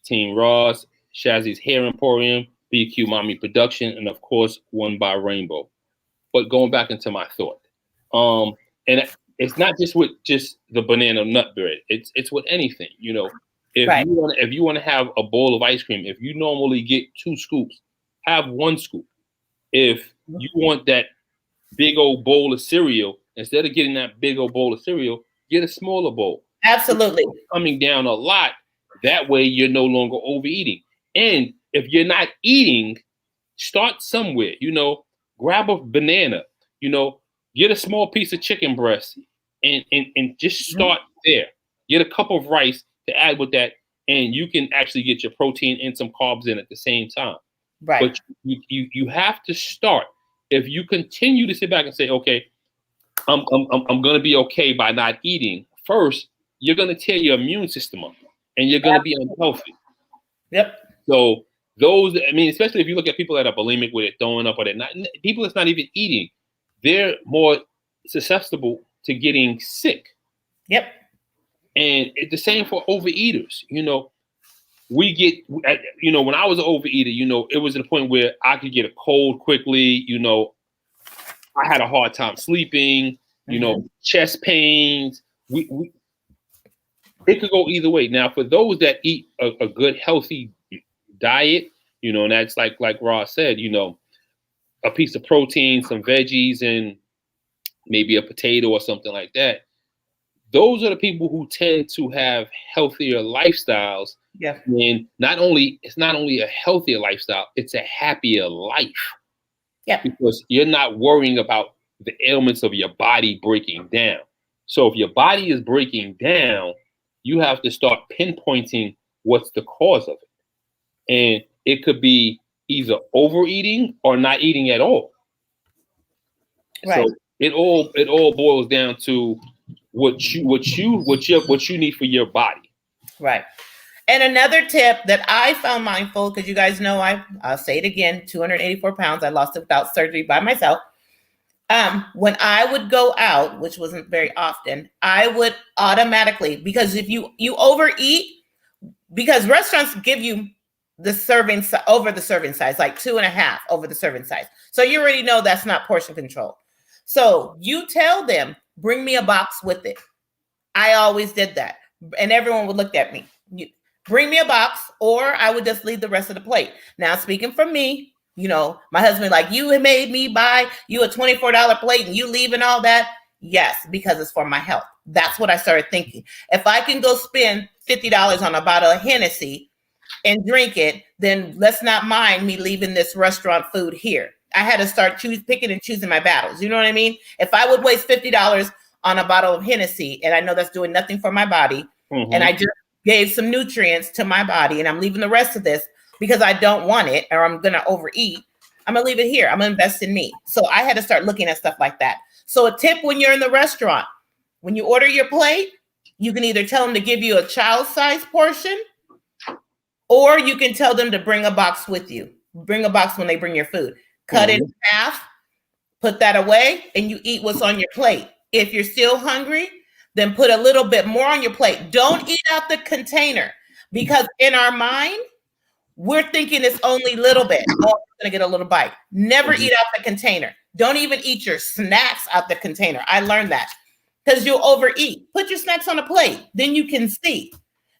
Team Ross, Shazzy's Hair Emporium, BQ Mommy Production, and of course, One by Rainbow. But going back into my thought, and it's not just with just the banana nut bread. It's with anything, you know. If you want to have a bowl of ice cream, if you normally get 2 scoops, have 1 scoop. If you want that big old bowl of cereal, instead of getting that big old bowl of cereal, get a smaller bowl. Absolutely. Coming down a lot. That way you're no longer overeating. And if you're not eating, start somewhere. You know, grab a banana, you know, get a small piece of chicken breast and just start there. Get a cup of rice to add with that, and you can actually get your protein and some carbs in at the same time. Right. But you have to start. If you continue to sit back and say, okay, I'm going to be okay by not eating, first, you're going to tear your immune system up and you're going to be unhealthy. Yep. So those, I mean, especially if you look at people that are bulimic with it throwing up or they're not, people that's not even eating, they're more susceptible to getting sick. Yep. And it's the same for overeaters. You know, we get, you know, when I was an overeater, you know, it was at a point where I could get a cold quickly. You know, I had a hard time sleeping, you know, chest pains. It could go either way. Now, for those that eat a good, healthy diet, you know, and that's like Ross said, you know, a piece of protein, some veggies, and maybe a potato or something like that. Those are the people who tend to have healthier lifestyles. Yeah. And it's not only a healthier lifestyle, it's a happier life. Yeah. Because you're not worrying about the ailments of your body breaking down. So if your body is breaking down, you have to start pinpointing what's the cause of it. And it could be either overeating or not eating at all. Right. So it all boils down to what you need for your body. Right. And another tip that I found mindful, because you guys know I'll say it again, 284 pounds. I lost it without surgery by myself. When I would go out, which wasn't very often, I would automatically, because if you overeat, because restaurants give you the serving over the serving size, like 2.5 over the serving size. So you already know that's not portion control. So you tell them, bring me a box with it. I always did that. And everyone would look at me. Bring me a box, or I would just leave the rest of the plate. Now, speaking for me, my husband, like, you made me buy you a $24 plate and you leaving all that. Yes, because it's for my health. That's what I started thinking. If I can go spend $50 on a bottle of Hennessy and drink it, then let's not mind me leaving this restaurant food here. I had to start picking and choosing my battles. You know what I mean? If I would waste $50 on a bottle of Hennessy, and I know that's doing nothing for my body, and I just gave some nutrients to my body, and I'm leaving the rest of this because I don't want it, or I'm going to overeat, I'm going to leave it here. I'm going to invest in me. So I had to start looking at stuff like that. So a tip when you're in the restaurant, when you order your plate, you can either tell them to give you a child-sized portion, or you can tell them to bring a box with you. Bring a box when they bring your food. Cut it in half, put that away, and you eat what's on your plate. If you're still hungry, then put a little bit more on your plate. Don't eat out the container, because in our mind, we're thinking it's only a little bit. Oh, I'm gonna get a little bite. Never eat out the container. Don't even eat your snacks out the container. I learned that because you'll overeat. Put your snacks on a plate, then you can see.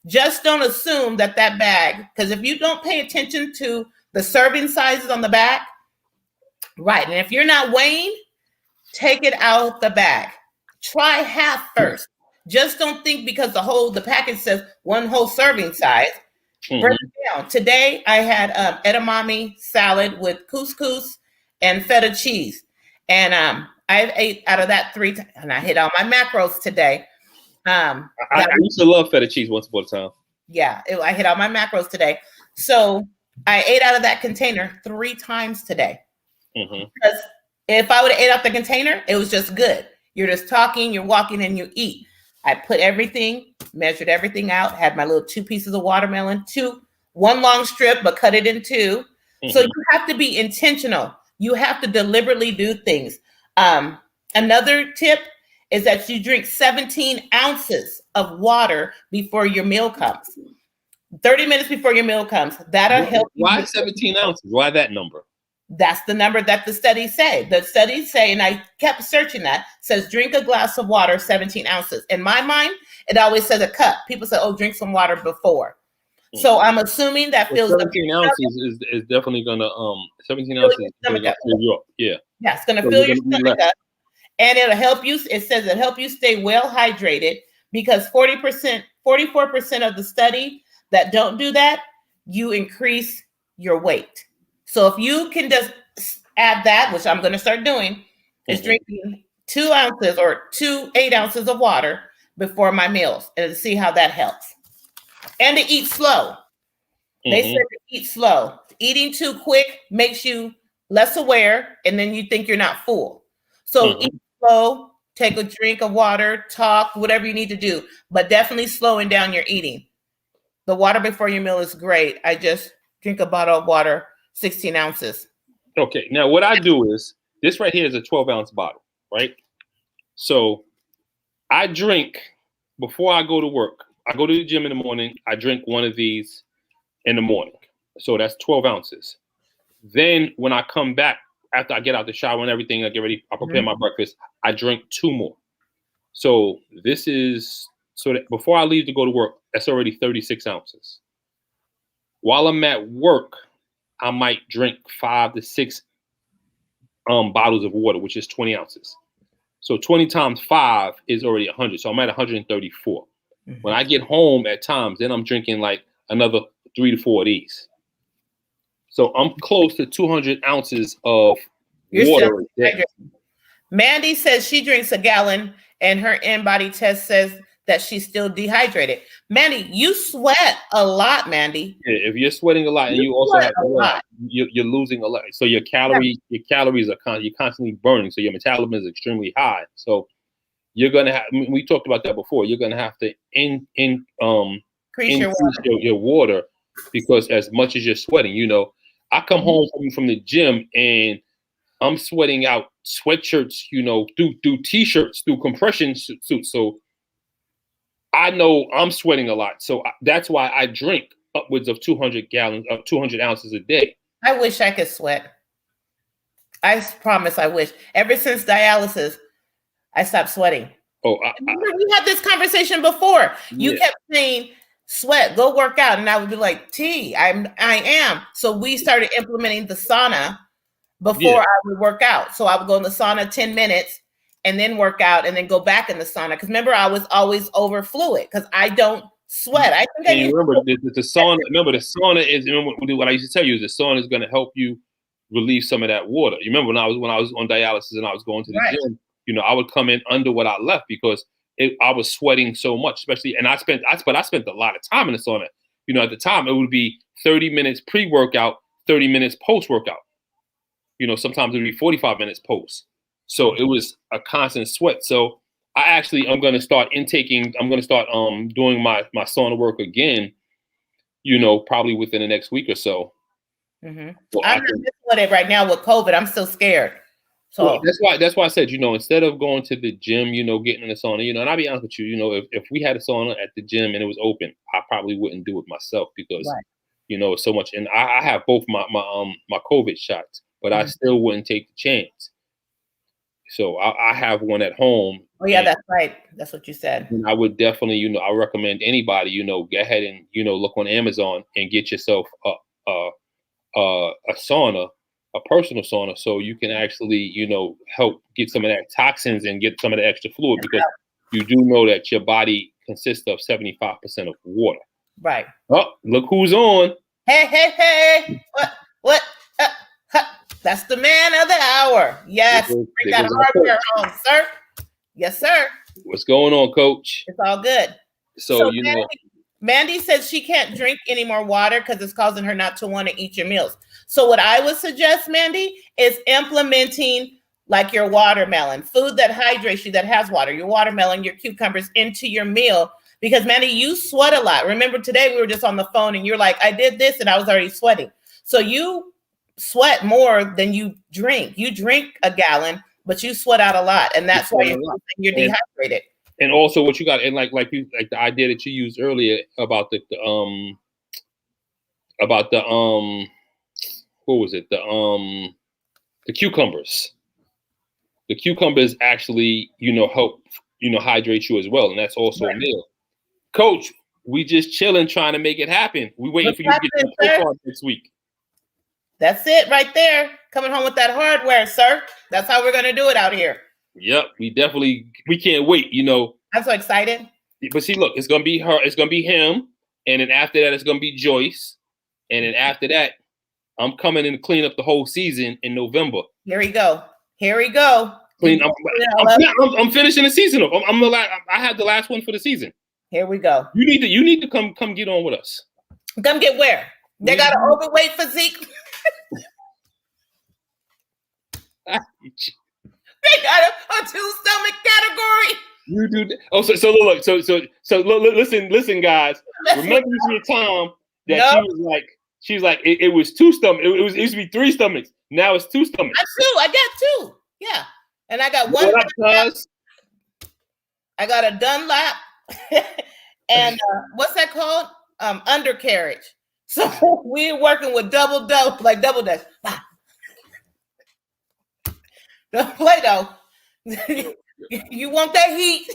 Just don't assume that bag, because if you don't pay attention to the serving sizes on the back, right, and if you're not weighing, take it out the bag. Try half first. Just don't think because the package says one whole serving size. Break it down. Today I had edamame salad with couscous and feta cheese, and I ate out of that 3 times, and I hit all my macros today. I used to love feta cheese once upon a time. Yeah, I hit all my macros today. So I ate out of that container 3 times today. Because if I would have ate out the container, it was just good. You're just talking, you're walking, and you eat. I put everything, measured everything out, had my little 2 pieces of watermelon, 1 long strip, but cut it in 2. So you have to be intentional. You have to deliberately do things. Another tip is that you drink 17 ounces of water before your meal comes. 30 minutes before your meal comes. That'll help you. Why 17 ounces? Why that number? That's the number that the studies say. The studies say, and I kept searching that, says drink a glass of water, 17 ounces. In my mind, it always says a cup. People say, oh, drink some water before. So I'm assuming that fills 17 ounces is definitely going to, 17 ounces is going to fill you up. Yeah. Yeah, it's going to fill your stomach up. And it'll help you, it says it'll help you stay well hydrated, because 44% of the study that don't do that, you increase your weight. So if you can just add that, which I'm going to start doing, is drinking 2 ounces or 8 ounces of water before my meals, and to see how that helps. And to eat slow. They said to eat slow. Eating too quick makes you less aware, and then you think you're not full. So eat slow, take a drink of water, talk, whatever you need to do, but definitely slowing down your eating. The water before your meal is great. I just drink a bottle of water, 16 ounces. Okay. Now, what I do is, this right here is a 12-ounce bottle, right? So I drink before I go to work. I go to the gym in the morning. I drink one of these in the morning. So that's 12 ounces. Then when I come back, after I get out the shower and everything, I get ready, I prepare my breakfast, I drink 2 more. So this is, so that before I leave to go to work, that's already 36 ounces. While I'm at work, I might drink 5 to 6 bottles of water, which is 20 ounces. So 20 times 5 is already 100. So I'm at 134. When I get home at times, then I'm drinking like another 3 to 4 of these. So I'm close to 200 ounces of water a day. Mandy says she drinks a gallon and her in-body test says that she's still dehydrated. Mandy, you sweat a lot, Mandy. Yeah, if you're sweating a lot and you also have you're losing a lot. So your calories are you're constantly burning. So your metabolism is extremely high. So you're gonna have. We talked about that before. You're gonna have to increase your water because as much as you're sweating, you know, I come home from the gym and I'm sweating out sweatshirts, you know, through t-shirts, through compression suits. So I know I'm sweating a lot. So that's why I drink upwards of 200 ounces a day. I wish I could sweat. I promise I wish. Ever since dialysis, I stopped sweating. Oh, we had this conversation before. You kept saying, sweat, go work out. And I would be like, I am. So we started implementing the sauna before I would work out. So I would go in the sauna 10 minutes and then work out and then go back in the sauna. Because remember, I was always over fluid because I don't sweat. I think remember the sauna. Remember, the sauna is. Remember what I used to tell you is the sauna is going to help you relieve some of that water. You remember when I was on dialysis and I was going to the gym. You know, I would come in under what I left because I was sweating so much, especially. And I spent a lot of time in the sauna. You know, at the time it would be 30 minutes pre-workout, 30 minutes post-workout. You know, sometimes it would be 45 minutes post. So it was a constant sweat. So I'm going to start doing my sauna work again, you know, probably within the next week or so. Mm-hmm. Well, I'm not sweating right now with COVID. I'm still scared. So that's why I said, you know, instead of going to the gym, you know, getting in the sauna, you know, and I'll be honest with you, you know, if we had a sauna at the gym and it was open, I probably wouldn't do it myself because, you know, so much. And I have both my COVID shots, but I still wouldn't take the chance. So I have one at home. Oh yeah, that's right. That's what you said. And I would definitely, you know, I recommend anybody, you know, go ahead and, you know, look on Amazon and get yourself a sauna, a personal sauna, so you can actually, you know, help get some of that toxins and get some of the extra fluid because you do know that your body consists of 75% of water. Right. Oh, look who's on. Hey. What? That's the man of the hour. Yes. Bring that hardware home, sir. Yes, sir. What's going on, Coach? It's all good. So you know. Mandy says she can't drink any more water because it's causing her not to want to eat your meals. So what I would suggest, Mandy, is implementing like your watermelon, food that hydrates you, that has water, your watermelon, your cucumbers into your meal. Because Mandy, you sweat a lot. Remember today we were just on the phone and you're like, I did this and I was already sweating. So you sweat more than you drink. You drink a gallon, but you sweat out a lot. And that's why you're dehydrated. And also what you got, and like the idea that you used earlier about the what was it? The cucumbers. The cucumbers actually, you know, help, you know, hydrate you as well. And that's also a meal. Coach, we just chilling, trying to make it happen. We waiting for you to get the football next week. That's it right there. Coming home with that hardware, sir. That's how we're gonna do it out here. Yep, we can't wait, you know. I'm so excited. But see, look, it's gonna be her, it's gonna be him, and then after that, it's gonna be Joyce, and then after that, I'm coming in to clean up the whole season in November. Here we go. I'm finishing the season up. I'm the last. I had the last one for the season. Here we go. You need to come get on with us. Come get where? They got an overweight physique. They got a 2-stomach category. You do that. Oh, so look, look, listen, guys. Remember your time that she was like, it was 2 stomachs. It used to be 3 stomachs. Now it's 2 stomachs. I got 2. Yeah, and I got one. I got a Dunlap, and what's that called? Undercarriage. So we're working with double dash. Don't play though. You want that heat?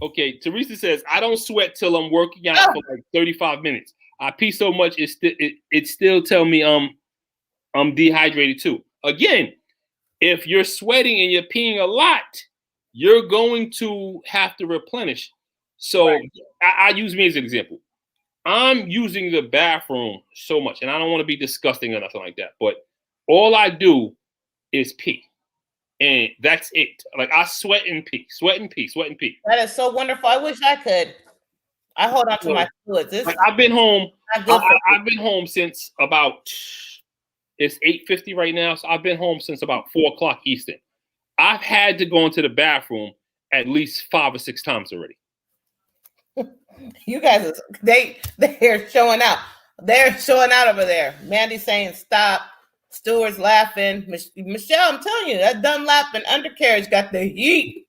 Okay, Teresa says, I don't sweat till I'm working out for like 35 minutes. I pee so much it still tell me I'm dehydrated too. again, if you're sweating and you're peeing a lot, you're going to have to replenish. So Right. I use me as an example. I'm using the bathroom so much, and I don't want to be disgusting or nothing like that, but all I do is pee. And that's it. Like I sweat and pee, sweat and pee, sweat and pee. That is so wonderful. I wish I could. I hold on to my fluids. It's Like I've been home. not good for I've been home since about, it's 8:50 right now. So I've been home since about 4:00 Eastern. I've had to go into the bathroom at least 5 or 6 times already. you guys. They're showing out. They're showing out over there. Mandy's saying stop. Stewart's laughing. Michelle, I'm telling you, that Dunlap and undercarriage got the heat.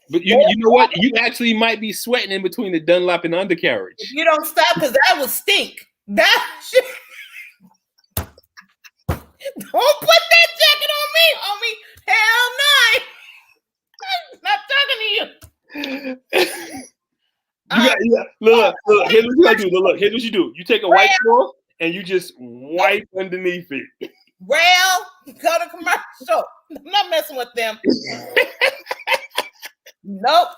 But you know what? You actually might be sweating in between the Dunlap and the undercarriage. If you don't stop, because that will stink. That shit. Don't put that jacket on me, homie. Hell no. I'm not talking to you. Look, here's what you gotta do. Look, here's what you do. You take a white cloth and you just wipe underneath it. Rail, go to commercial. I'm not messing with them. Nope.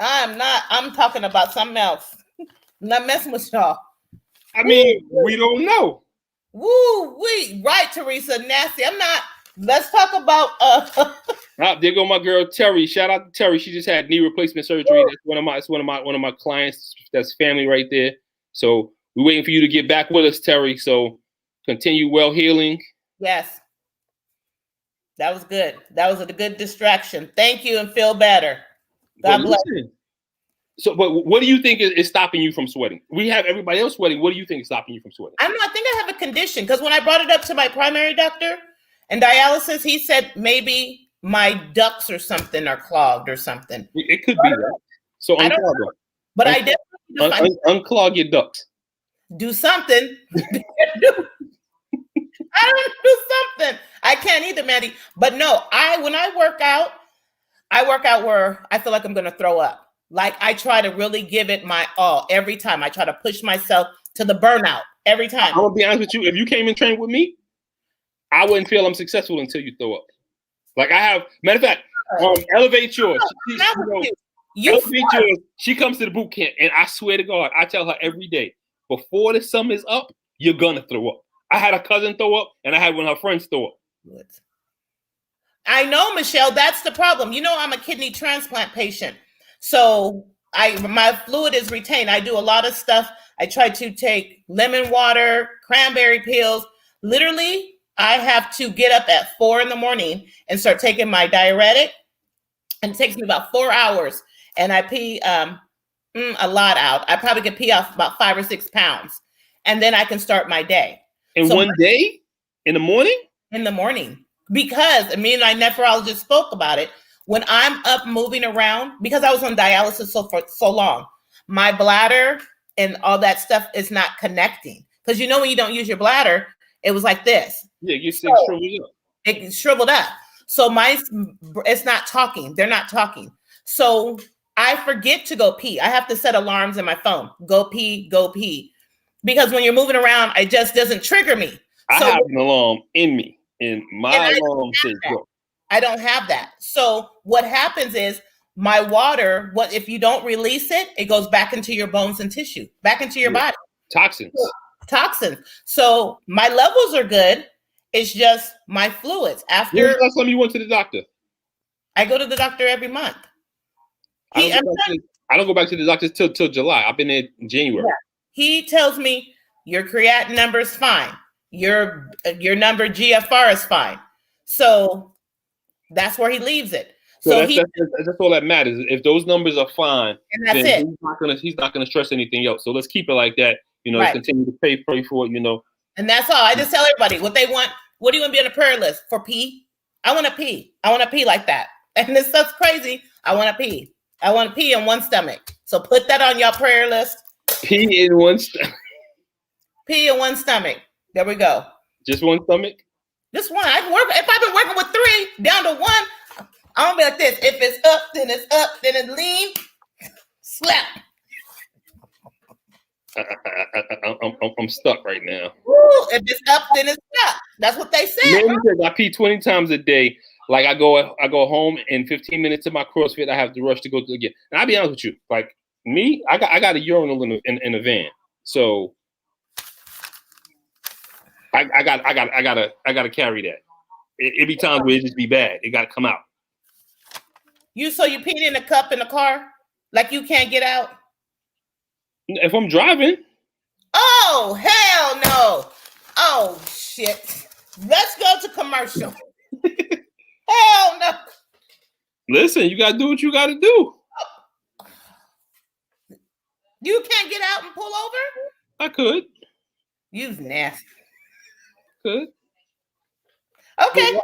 I'm not. I'm talking about something else. I'm not messing with y'all. I mean, we don't know. Woo, right, Teresa. Nasty. I'm not. Let's talk about There go my girl Terry. Shout out to Terry. She just had knee replacement surgery. That's one of my clients. That's family right there. So we're waiting for you to get back with us, Terry. So continue well healing. Yes. That was good. That was a good distraction. Thank you and feel better. God bless. So, but what do you think is stopping you from sweating? We have everybody else sweating. What do you think is stopping you from sweating? I don't know. I think I have a condition because when I brought it up to my primary doctor and dialysis, he said maybe my ducts or something are clogged or something. It could be that. So unclog them. But I definitely unclog your ducts. Do something. I don't do something. I can't either, Mandy. But no, when I work out where I feel like I'm gonna throw up. Like I try to really give it my all every time. I try to push myself to the burnout every time. I'm gonna be honest with you. If you came and trained with me, I wouldn't feel I'm successful until you throw up. Like I have, matter of fact, Elevate Yours. Elevate Yours. She comes to the boot camp, and I swear to God, I tell her every day, before the summer is up, you're gonna throw up. I had a cousin throw up, and I had one of her friends throw up. I know, Michelle, that's the problem. You know, I'm a kidney transplant patient. So my fluid is retained. I do a lot of stuff. I try to take lemon water, cranberry pills. Literally, I have to get up at 4 a.m. and start taking my diuretic. And it takes me about 4 hours. And I pee a lot out. I probably could pee off about 5 or 6 pounds. And then I can start my day. In one day? In the morning? In the morning. Because me and my nephrologist spoke about it. When I'm up moving around, because I was on dialysis for so long, my bladder and all that stuff is not connecting. Because you know when you don't use your bladder, it was like this. Yeah, you shriveled up. It shriveled up. So it's not talking. They're not talking. So I forget to go pee. I have to set alarms in my phone. Go pee, go pee. Because when you're moving around, it just doesn't trigger me. I have an alarm in me, and my alarm says go. I don't have that. So what happens is my water, if you don't release it, it goes back into your bones and tissue, back into your body. Toxins. So my levels are good. It's just my fluids. After when was the last time you went to the doctor? I go to the doctor every month. I don't go back to the doctor till July. I've been there in January. Yeah. He tells me your creatinine number is fine. Your number GFR is fine. So that's where he leaves it. So that's all that matters. If those numbers are fine, and that's it. He's not gonna stress anything else. So let's keep it like that. You know, continue to pray for it. You know, and that's all. I just tell everybody what they want. What do you want to be on the prayer list for? Pee? I want to pee. I want to pee like that. And this stuff's crazy. I want to pee. I want to pee in one stomach. So put that on your prayer list. Pee in one stomach. Pee in one stomach. There we go. Just one stomach. Just one. If I've been working with 3 down to 1, I'm gonna be like this. If it's up, then it's up, then it's lean. Slap. I'm stuck right now. Woo, if it's up, then it's up. That's what they said. Mandy says I pee 20 times a day. Like I go home in 15 minutes to my CrossFit. I have to rush to go to again. And I'll be honest with you, like me, I got a urinal in a van, so I gotta carry that. It be times where it just be bad. It gotta come out. So you peed in a cup in the car, like you can't get out? If I'm driving. Oh hell no! Oh shit! Let's go to commercial. Hell no! Listen, you gotta do what you gotta do. You can't get out and pull over? I could. You's nasty. Could. Okay.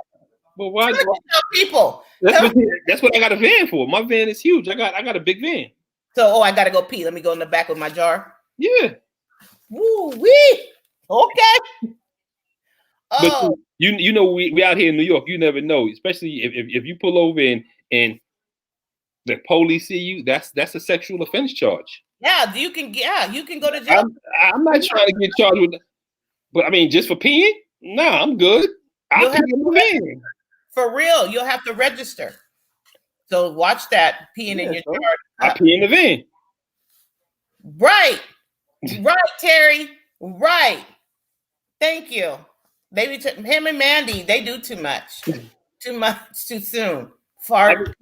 But why? Tell people. That's what I got a van for. My van is huge. I got a big van. So, I gotta go pee. Let me go in the back with my jar. Yeah. Woo wee. Okay. But you know we out here in New York. You never know, especially if you pull over and the police see you. That's a sexual offense charge. Yeah, you can go to jail. I'm not trying to get charged with, but I mean just for peeing. Nah, I'm good. I'll pee in the van. For real, you'll have to register. So watch that peeing in your jar. I pee in the van. Right, Terry. Right. Thank you. Him and Mandy, they do too much. Too much too soon. Fart.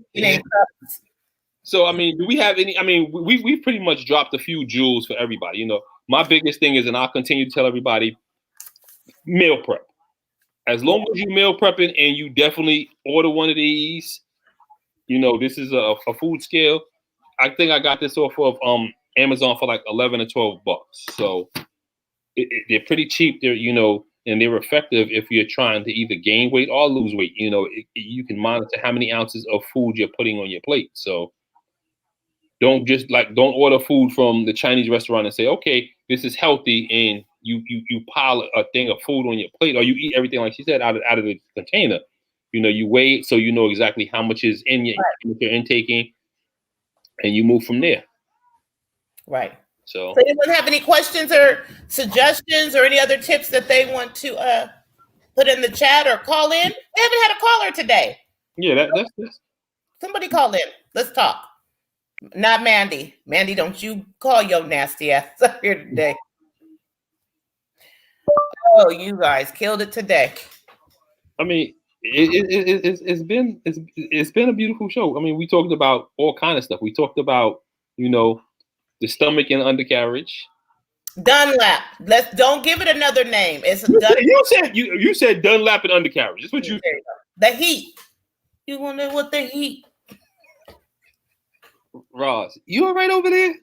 So I mean, do we have any? I mean, we pretty much dropped a few jewels for everybody. You know, my biggest thing is, and I'll continue to tell everybody, meal prep. As long as you meal prepping and you definitely order one of these, you know, this is a food scale. I think I got this off of Amazon for like $11 or $12. So they're pretty cheap. They're, you know, and they're effective if you're trying to either gain weight or lose weight. You know, you can monitor how many ounces of food you're putting on your plate. So don't order food from the Chinese restaurant and say, okay, this is healthy, and you pile a thing of food on your plate, or you eat everything, like she said, out of the container. You know, you weigh it so you know exactly how much is in you're intaking, and you move from there. Right. So anyone have any questions or suggestions or any other tips that they want to put in the chat or call in? We haven't had a caller today. Yeah, that's somebody call in. Let's talk. Not Mandy. Mandy, don't you call your nasty ass up here today. Oh, you guys killed it today. I mean, it's been a beautiful show. I mean, we talked about all kind of stuff. We talked about, you know, the stomach and undercarriage. Dunlap. Don't give it another name. It's a you said Dunlap and undercarriage. That's what you said. The heat. You wonder what the heat. Roz, you all right over there?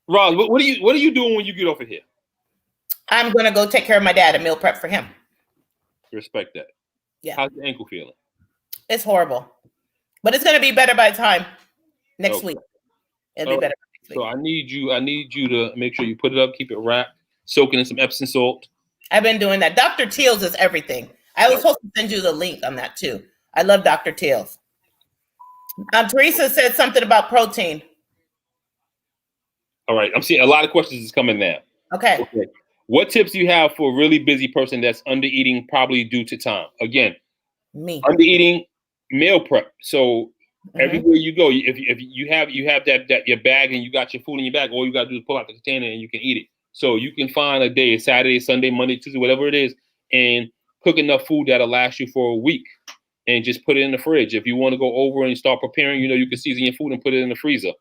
Roz, what are you doing when you get off of here? I'm gonna go take care of my dad and meal prep for him. Respect that. Yeah. How's your ankle feeling? It's horrible, but it's gonna be better by the time next week. It'll be better. So I need you to make sure you put it up, keep it wrapped, soaking in some Epsom salt. I've been doing that. Dr. Teals is everything. I was supposed to send you the link on that too. I love Dr. Teals. Teresa said something about protein. All right, I'm seeing a lot of questions is coming now. Okay. What tips do you have for a really busy person that's under eating, probably due to time? Again, under eating, meal prep. So everywhere you go, if you have that your bag and you got your food in your bag, all you gotta do is pull out the container and you can eat it. So you can find a day, Saturday, Sunday, Monday, Tuesday, whatever it is, and cook enough food that'll last you for a week, and just put it in the fridge. If you want to go over and start preparing, you know, you can season your food and put it in the freezer.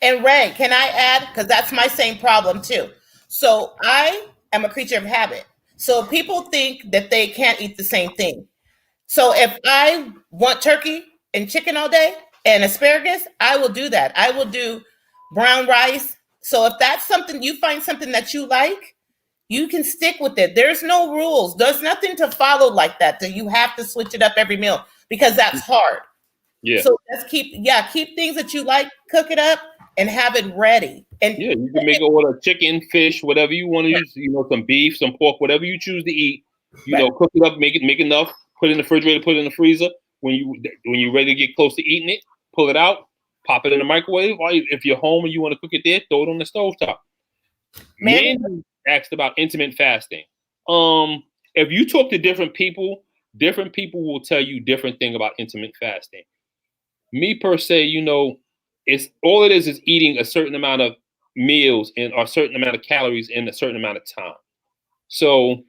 And Ray, can I add, because that's my same problem too. So I am a creature of habit. So people think that they can't eat the same thing. So if I want turkey and chicken all day and asparagus, I will do that. I will do brown rice. So if that's something, you find something that you like, you can stick with it. There's no rules. There's nothing to follow like that. That you have to switch it up every meal, because that's hard. Yeah. So let's keep things that you like, cook it up, and have it ready. And yeah, you can make it with chicken, fish, whatever you want to use. You know, some beef, some pork, whatever you choose to eat. You know, cook it up, make enough, put it in the refrigerator, put it in the freezer. When you're ready to get close to eating it, pull it out, pop it in the microwave. Or if you're home and you want to cook it there, throw it on the stovetop. Man asked about intermittent fasting. if you talk to different people will tell you different thing about intermittent fasting. Me per se, it's all it is eating a certain amount of meals and or a certain amount of calories in a certain amount of time. So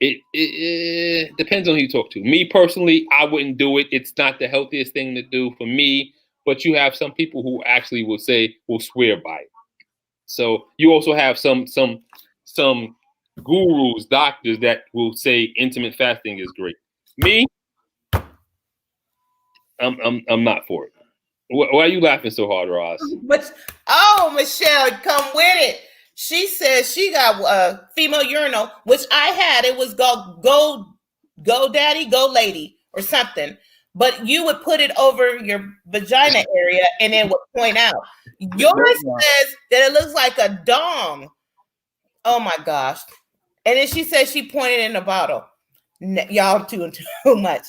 it depends on who you talk to. Me personally, I wouldn't do it. It's not the healthiest thing to do for me, but you have some people who actually will swear by it. So you also have some gurus, doctors that will say intermittent fasting is great. Me, I'm not for it. Why are you laughing so hard, Ross? Michelle, come with it. She says she got a female urinal, which I had. It was go daddy, go lady, or something. But you would put it over your vagina area, and it would point out. Yours says that it looks like a dong. Oh my gosh! And then she says she pointed in a bottle. Y'all too much,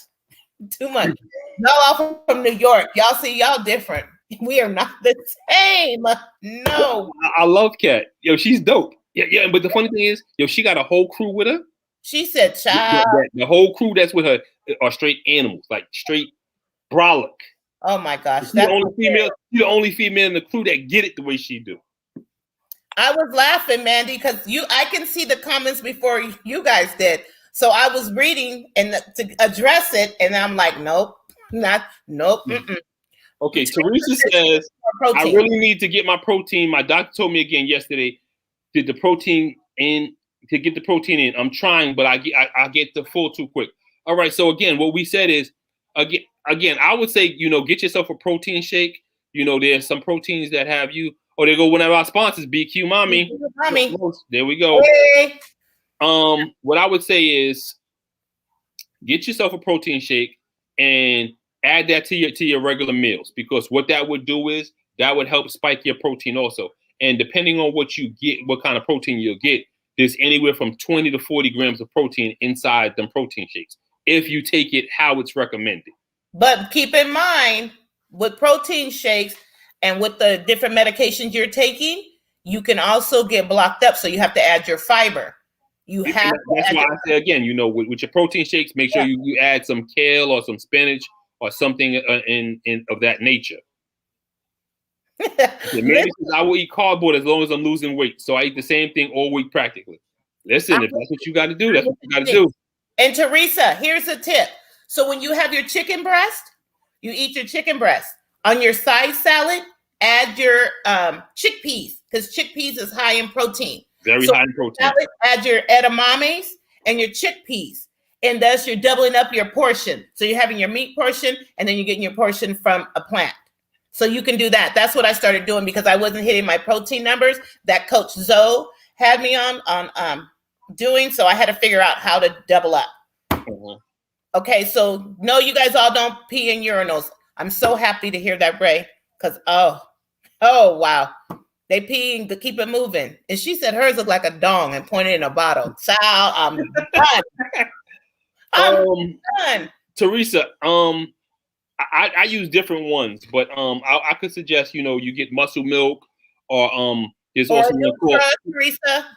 too much. Y'all from New York. Y'all see, y'all different. We are not the same. No. I love Kat. Yo, she's dope. Yeah. But the funny thing is, she got a whole crew with her. She said, "Child." The whole crew that's with her are straight animals, like straight brolic. Oh my gosh! She's the only female. She's the only female in the crew that get it the way she do. I was laughing, Mandy, because I can see the comments before you guys did. So I was reading and to address it, and I'm like, nope. Mm-mm. Okay, Teresa says, I really need to get my protein. My doctor told me again yesterday, to get the protein in. I'm trying, but I get the full too quick. All right, so again, what we said is, again, I would say, get yourself a protein shake. There's some proteins that have you, or they go one of our sponsors, BQ Mommy. There we go. Hey. What I would say is, get yourself a protein shake and add that to your regular meals, because what that would do is that would help spike your protein also. And depending on what you get, what kind of protein you'll get, there's anywhere from 20 to 40 grams of protein inside them protein shakes, if you take it how it's recommended. But keep in mind, with protein shakes and with the different medications you're taking, you can also get blocked up. So you have to add your fiber. That's why I say again, with your protein shakes, make sure you add some kale or some spinach or something in of that nature. Maybe I will eat cardboard as long as I'm losing weight. So I eat the same thing all week practically. Listen, if that's what you got to do, that's what you got to do. And Teresa, here's a tip. So when you have your chicken breast, you eat your chicken breast. On your side salad, add your chickpeas, because chickpeas is high in protein. Very high in protein. Salad, add your edamames and your chickpeas. And thus you're doubling up your portion. So you're having your meat portion, and then you're getting your portion from a plant. So you can do that. That's what I started doing, because I wasn't hitting my protein numbers that Coach Zoe had me on doing. So I had to figure out how to double up. Mm-hmm. Okay, so no, you guys all don't pee in urinals. I'm so happy to hear that, Ray, because oh wow, they peeing to keep it moving. And she said hers looked like a dong and pointed in a bottle. Child, I'm done. I'm done. Teresa, I use different ones, but I could suggest you get muscle milk, or there's also Nutra, Teresa.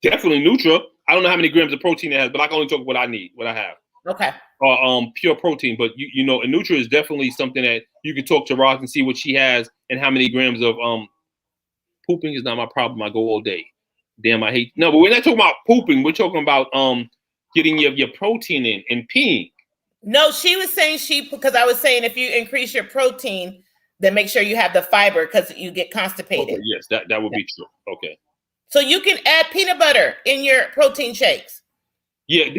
Definitely Nutra. I don't know how many grams of protein it has, but I can only talk what I need, what I have. Okay. Or pure protein, but a Nutra is definitely something that you can talk to Roz and see what she has and how many grams of pooping is not my problem. I go all day. Damn, I hate. No, but we're not talking about pooping. We're talking about getting your protein in and peeing. No, she was saying because I was saying if you increase your protein, then make sure you have the fiber, because you get constipated. Okay, yes, that would be true. Okay. So you can add peanut butter in your protein shakes. Yeah.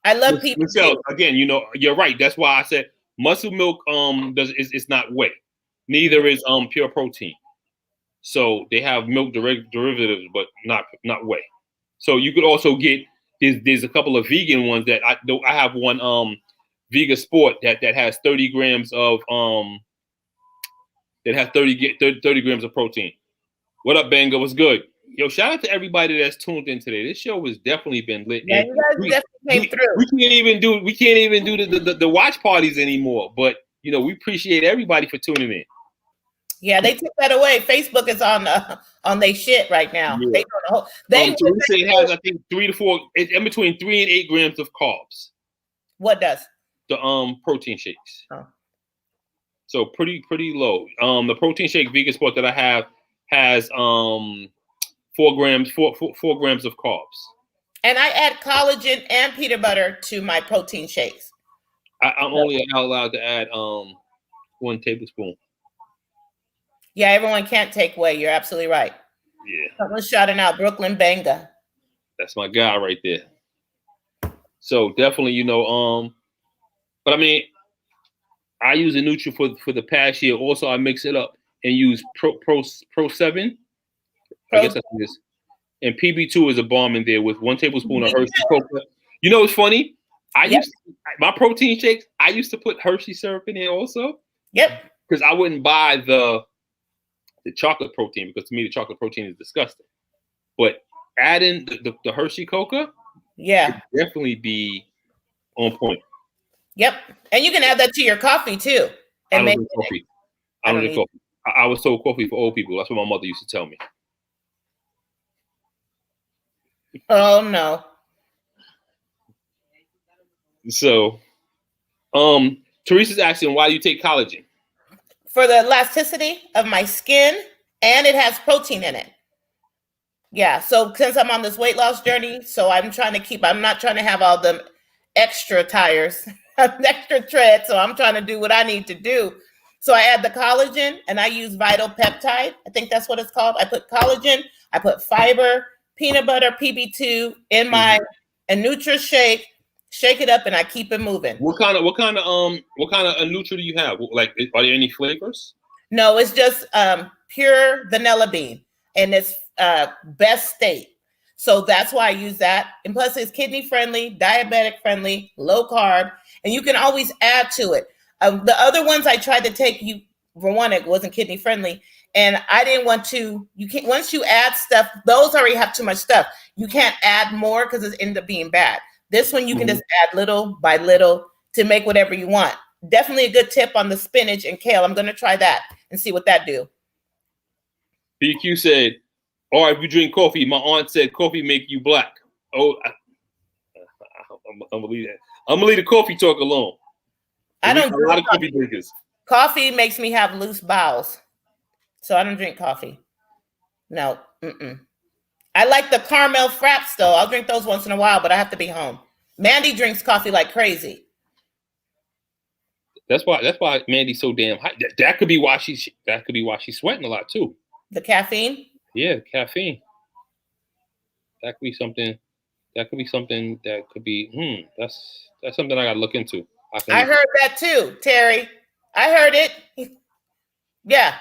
I love peanut butter. Michelle, again, you're right. That's why I said muscle milk it's not whey. Neither is pure protein. So they have milk derivatives, but not whey. So you could also get there's a couple of vegan ones that I have one Vega Sport that has 30 grams of 30 grams of protein. What up, Benga? What's good? Yo, shout out to everybody that's tuned in today. This show has definitely been lit. Yeah, you guys definitely came through. We can't even do the watch parties anymore. But we appreciate everybody for tuning in. Yeah, they took that away. Facebook is on their shit right now. Yeah. They doing a whole. They Teresa, it has, I think, 3 to 4, it's in between 3 and 8 grams of carbs. what does? The protein shakes. Oh. So pretty low. The protein shake Vegan Sport that I have has 4 grams of carbs. And I add collagen and peanut butter to my protein shakes. I'm only allowed to add 1 tablespoon. Yeah, everyone can't take away. You're absolutely right. Yeah, Someone's shouting out Brooklyn Banga. that's my guy right there. So definitely, you know, but I mean, I use a Nutri for the past year. Also, I mix it up and use Pro 7. I guess that's what it is. And PB2 is a bomb in there with 1 tablespoon of Hershey cocoa. You know what's funny? My protein shakes, I used to put Hershey syrup in there also. Yep. Because I wouldn't buy the chocolate protein, because to me the chocolate protein is disgusting. But adding the Hershey cocoa, yeah, would definitely be on point. Yep. And you can add that to your coffee too. And I don't drink coffee. I don't drink coffee. I was told coffee for old people. That's what my mother used to tell me. Oh no. So, Teresa's asking, why do you take collagen? For the elasticity of my skin, and it has protein in it. Yeah, so since I'm on this weight loss journey, so I'm not trying to have all them extra tires, extra tread, so I'm trying to do what I need to do. So I add the collagen, and I use Vital Peptide. I think that's what it's called. I put collagen, I put fiber, peanut butter, PB2 in my Nutri shake. Shake it up, and I keep it moving. What kind of Nutri do you have? Like, are there any flavors? No, it's just pure vanilla bean, and it's best state. So that's why I use that. And plus, it's kidney friendly, diabetic friendly, low carb, and you can always add to it. The other ones I tried to take, for one, it wasn't kidney friendly, and I didn't want to. You can't, once you add stuff, those already have too much stuff. You can't add more because it ends up being bad. This one you can just add little by little to make whatever you want. Definitely a good tip on the spinach and kale. I'm going to try that and see what that do. BQ said, "Or if you drink coffee, my aunt said coffee make you black." Oh, I'm gonna leave that. I'm gonna leave the coffee talk alone. I don't drink a lot of coffee drinkers. Coffee makes me have loose bowels, so I don't drink coffee. No, I like the caramel fraps though. I'll drink those once in a while, but I have to be home. Mandy drinks coffee like crazy. That's why Mandy's so damn high. That could be why she's sweating a lot too. The caffeine? Yeah, caffeine. That could be something. That's something I gotta look into. I heard that too, Terry. I heard it. Yeah,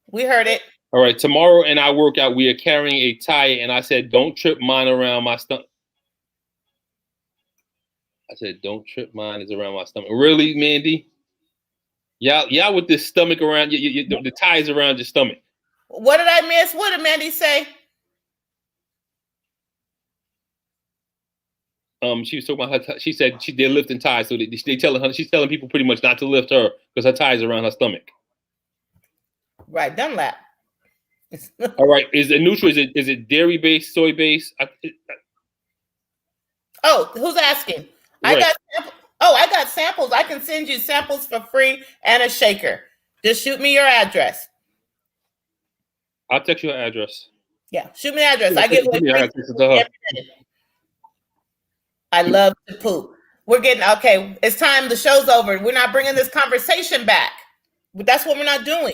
we heard it. All right, tomorrow in our workout, we are carrying a tire, and I said, don't trip mine around my stomach. I said, don't trip mine is around my stomach. Really, Mandy? Yeah, with this stomach around, the tires around your stomach. What did I miss? What did Mandy say? She was talking about her. She said they're lifting ties, so she's telling people pretty much not to lift her because her ties around her stomach. Right, Dunlap. All right, is it Nutri? Is it dairy based, soy based? Oh, who's asking? Right. I got samples. I can send you samples for free and a shaker. Just shoot me your address. I'll text you her address. Yeah, shoot me the address. I give away. I love to poop. We're getting okay. It's time. The show's over. We're not bringing this conversation back. But that's what we're not doing.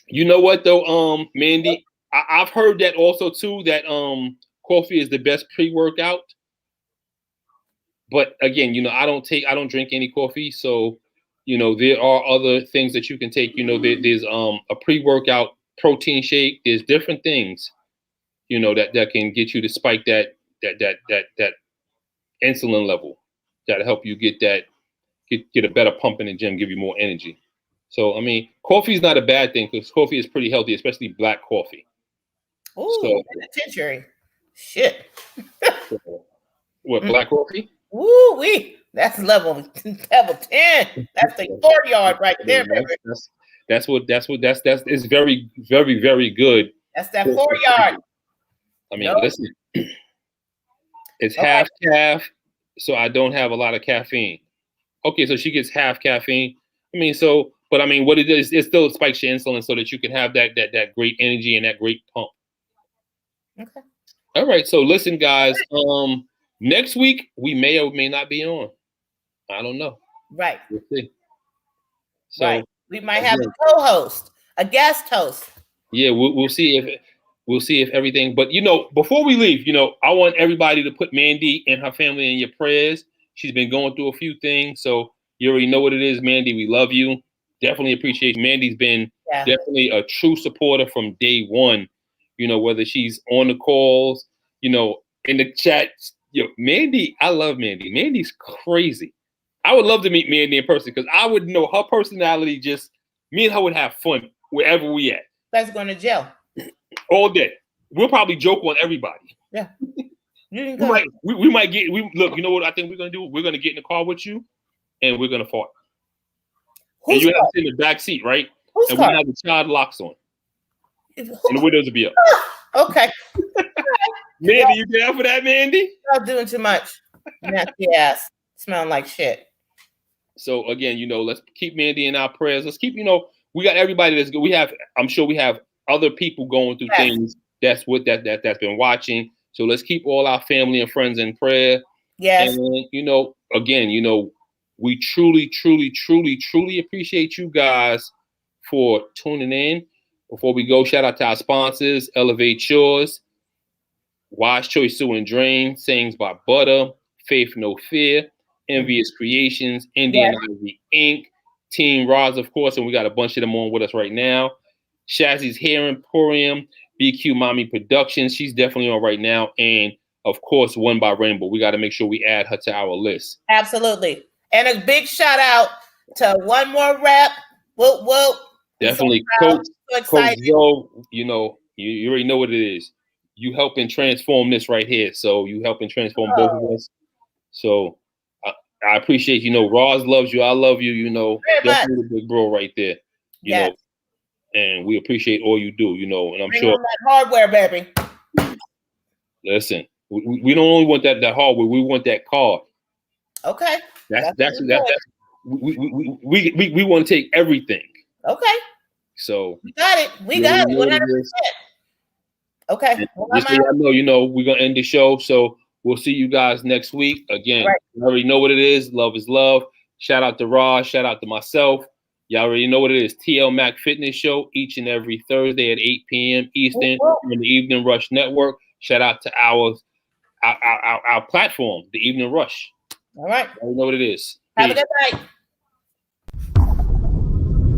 You know what though, Mandy? I've heard that also too. That coffee is the best pre-workout. But again, I don't drink any coffee, so there are other things that you can take. There's a pre-workout protein shake. There's different things, that can get you to spike that insulin level, that'll help you get a better pump in the gym, give you more energy. So I mean, coffee is not a bad thing because coffee is pretty healthy, especially black coffee. Ooh, penitentiary. Shit. What, black coffee? Woo-wee. That's level 10. That's the courtyard right there, baby. That's it's very, very, very good. That's that 4 yard. I mean, listen, it's half so I don't have a lot of caffeine. Okay, so she gets half caffeine. I mean, so, but I mean, what it is, it still spikes your insulin so that you can have that great energy and that great pump. Okay. All right, so listen, guys. Next week we may or may not be on. I don't know. Right. We'll see. So right. We might have a co-host, a guest host. Yeah, we'll see if everything. But before we leave, I want everybody to put Mandy and her family in your prayers. She's been going through a few things, so you already know what it is, Mandy. We love you. Definitely appreciate you. Mandy's been definitely a true supporter from day one. Whether she's on the calls, in the chat. Mandy, I love Mandy. Mandy's crazy. I would love to meet Mandy in person because I would know her personality. Just me and her would have fun wherever we at. That's going to jail all day. We'll probably joke on everybody. Yeah. We might get. Look. You know what I think we're gonna do? We're gonna get in the car with you, and we're gonna fart. And you have to sit in the back seat, right? And we have the child locks on, and the windows will be up. Okay. Mandy, you down for that, Mandy? Not doing too much. Nasty ass, smelling like shit. So again, let's keep Mandy in our prayers. Let's keep, we got everybody that's good. I'm sure we have other people going through things that's been watching. So let's keep all our family and friends in prayer. Yes. And again, we truly, truly, truly, truly appreciate you guys for tuning in. Before we go, shout out to our sponsors, Elevate Yours, Wise Choice Sewer and Drain, Sayings by Butter, Faith No Fear, Envious Creations, Indian Ivy Inc., Team Roz, of course, and we got a bunch of them on with us right now. Shazzy's Hair Emporium, BQ Mommy Productions, she's definitely on right now, and of course, One by Rainbow. We got to make sure we add her to our list. Absolutely. And a big shout out to One More Rep. Whoop, whoop. Definitely. Coach Joe, you already know what it is. You helping transform this right here. So you helping transform both of us. So I appreciate, Roz loves you. I love you, definitely the big bro right there, you know, and we appreciate all you do, and I'm sure that hardware, baby. Listen, we don't only want that hardware. We want that card. Okay. That's we want to take everything. Okay. So we got it. We got it. 100%. Okay. Just so y'all know, we're gonna end the show. So we'll see you guys next week. Again, you already know what it is. Love is love. Shout out to Raj. Shout out to myself. Y'all already know what it is. TL Mac Fitness Show each and every Thursday at 8 p.m. Eastern on the Evening Rush Network. Shout out to our platform, the Evening Rush. All right. You know what it is. Have a good night.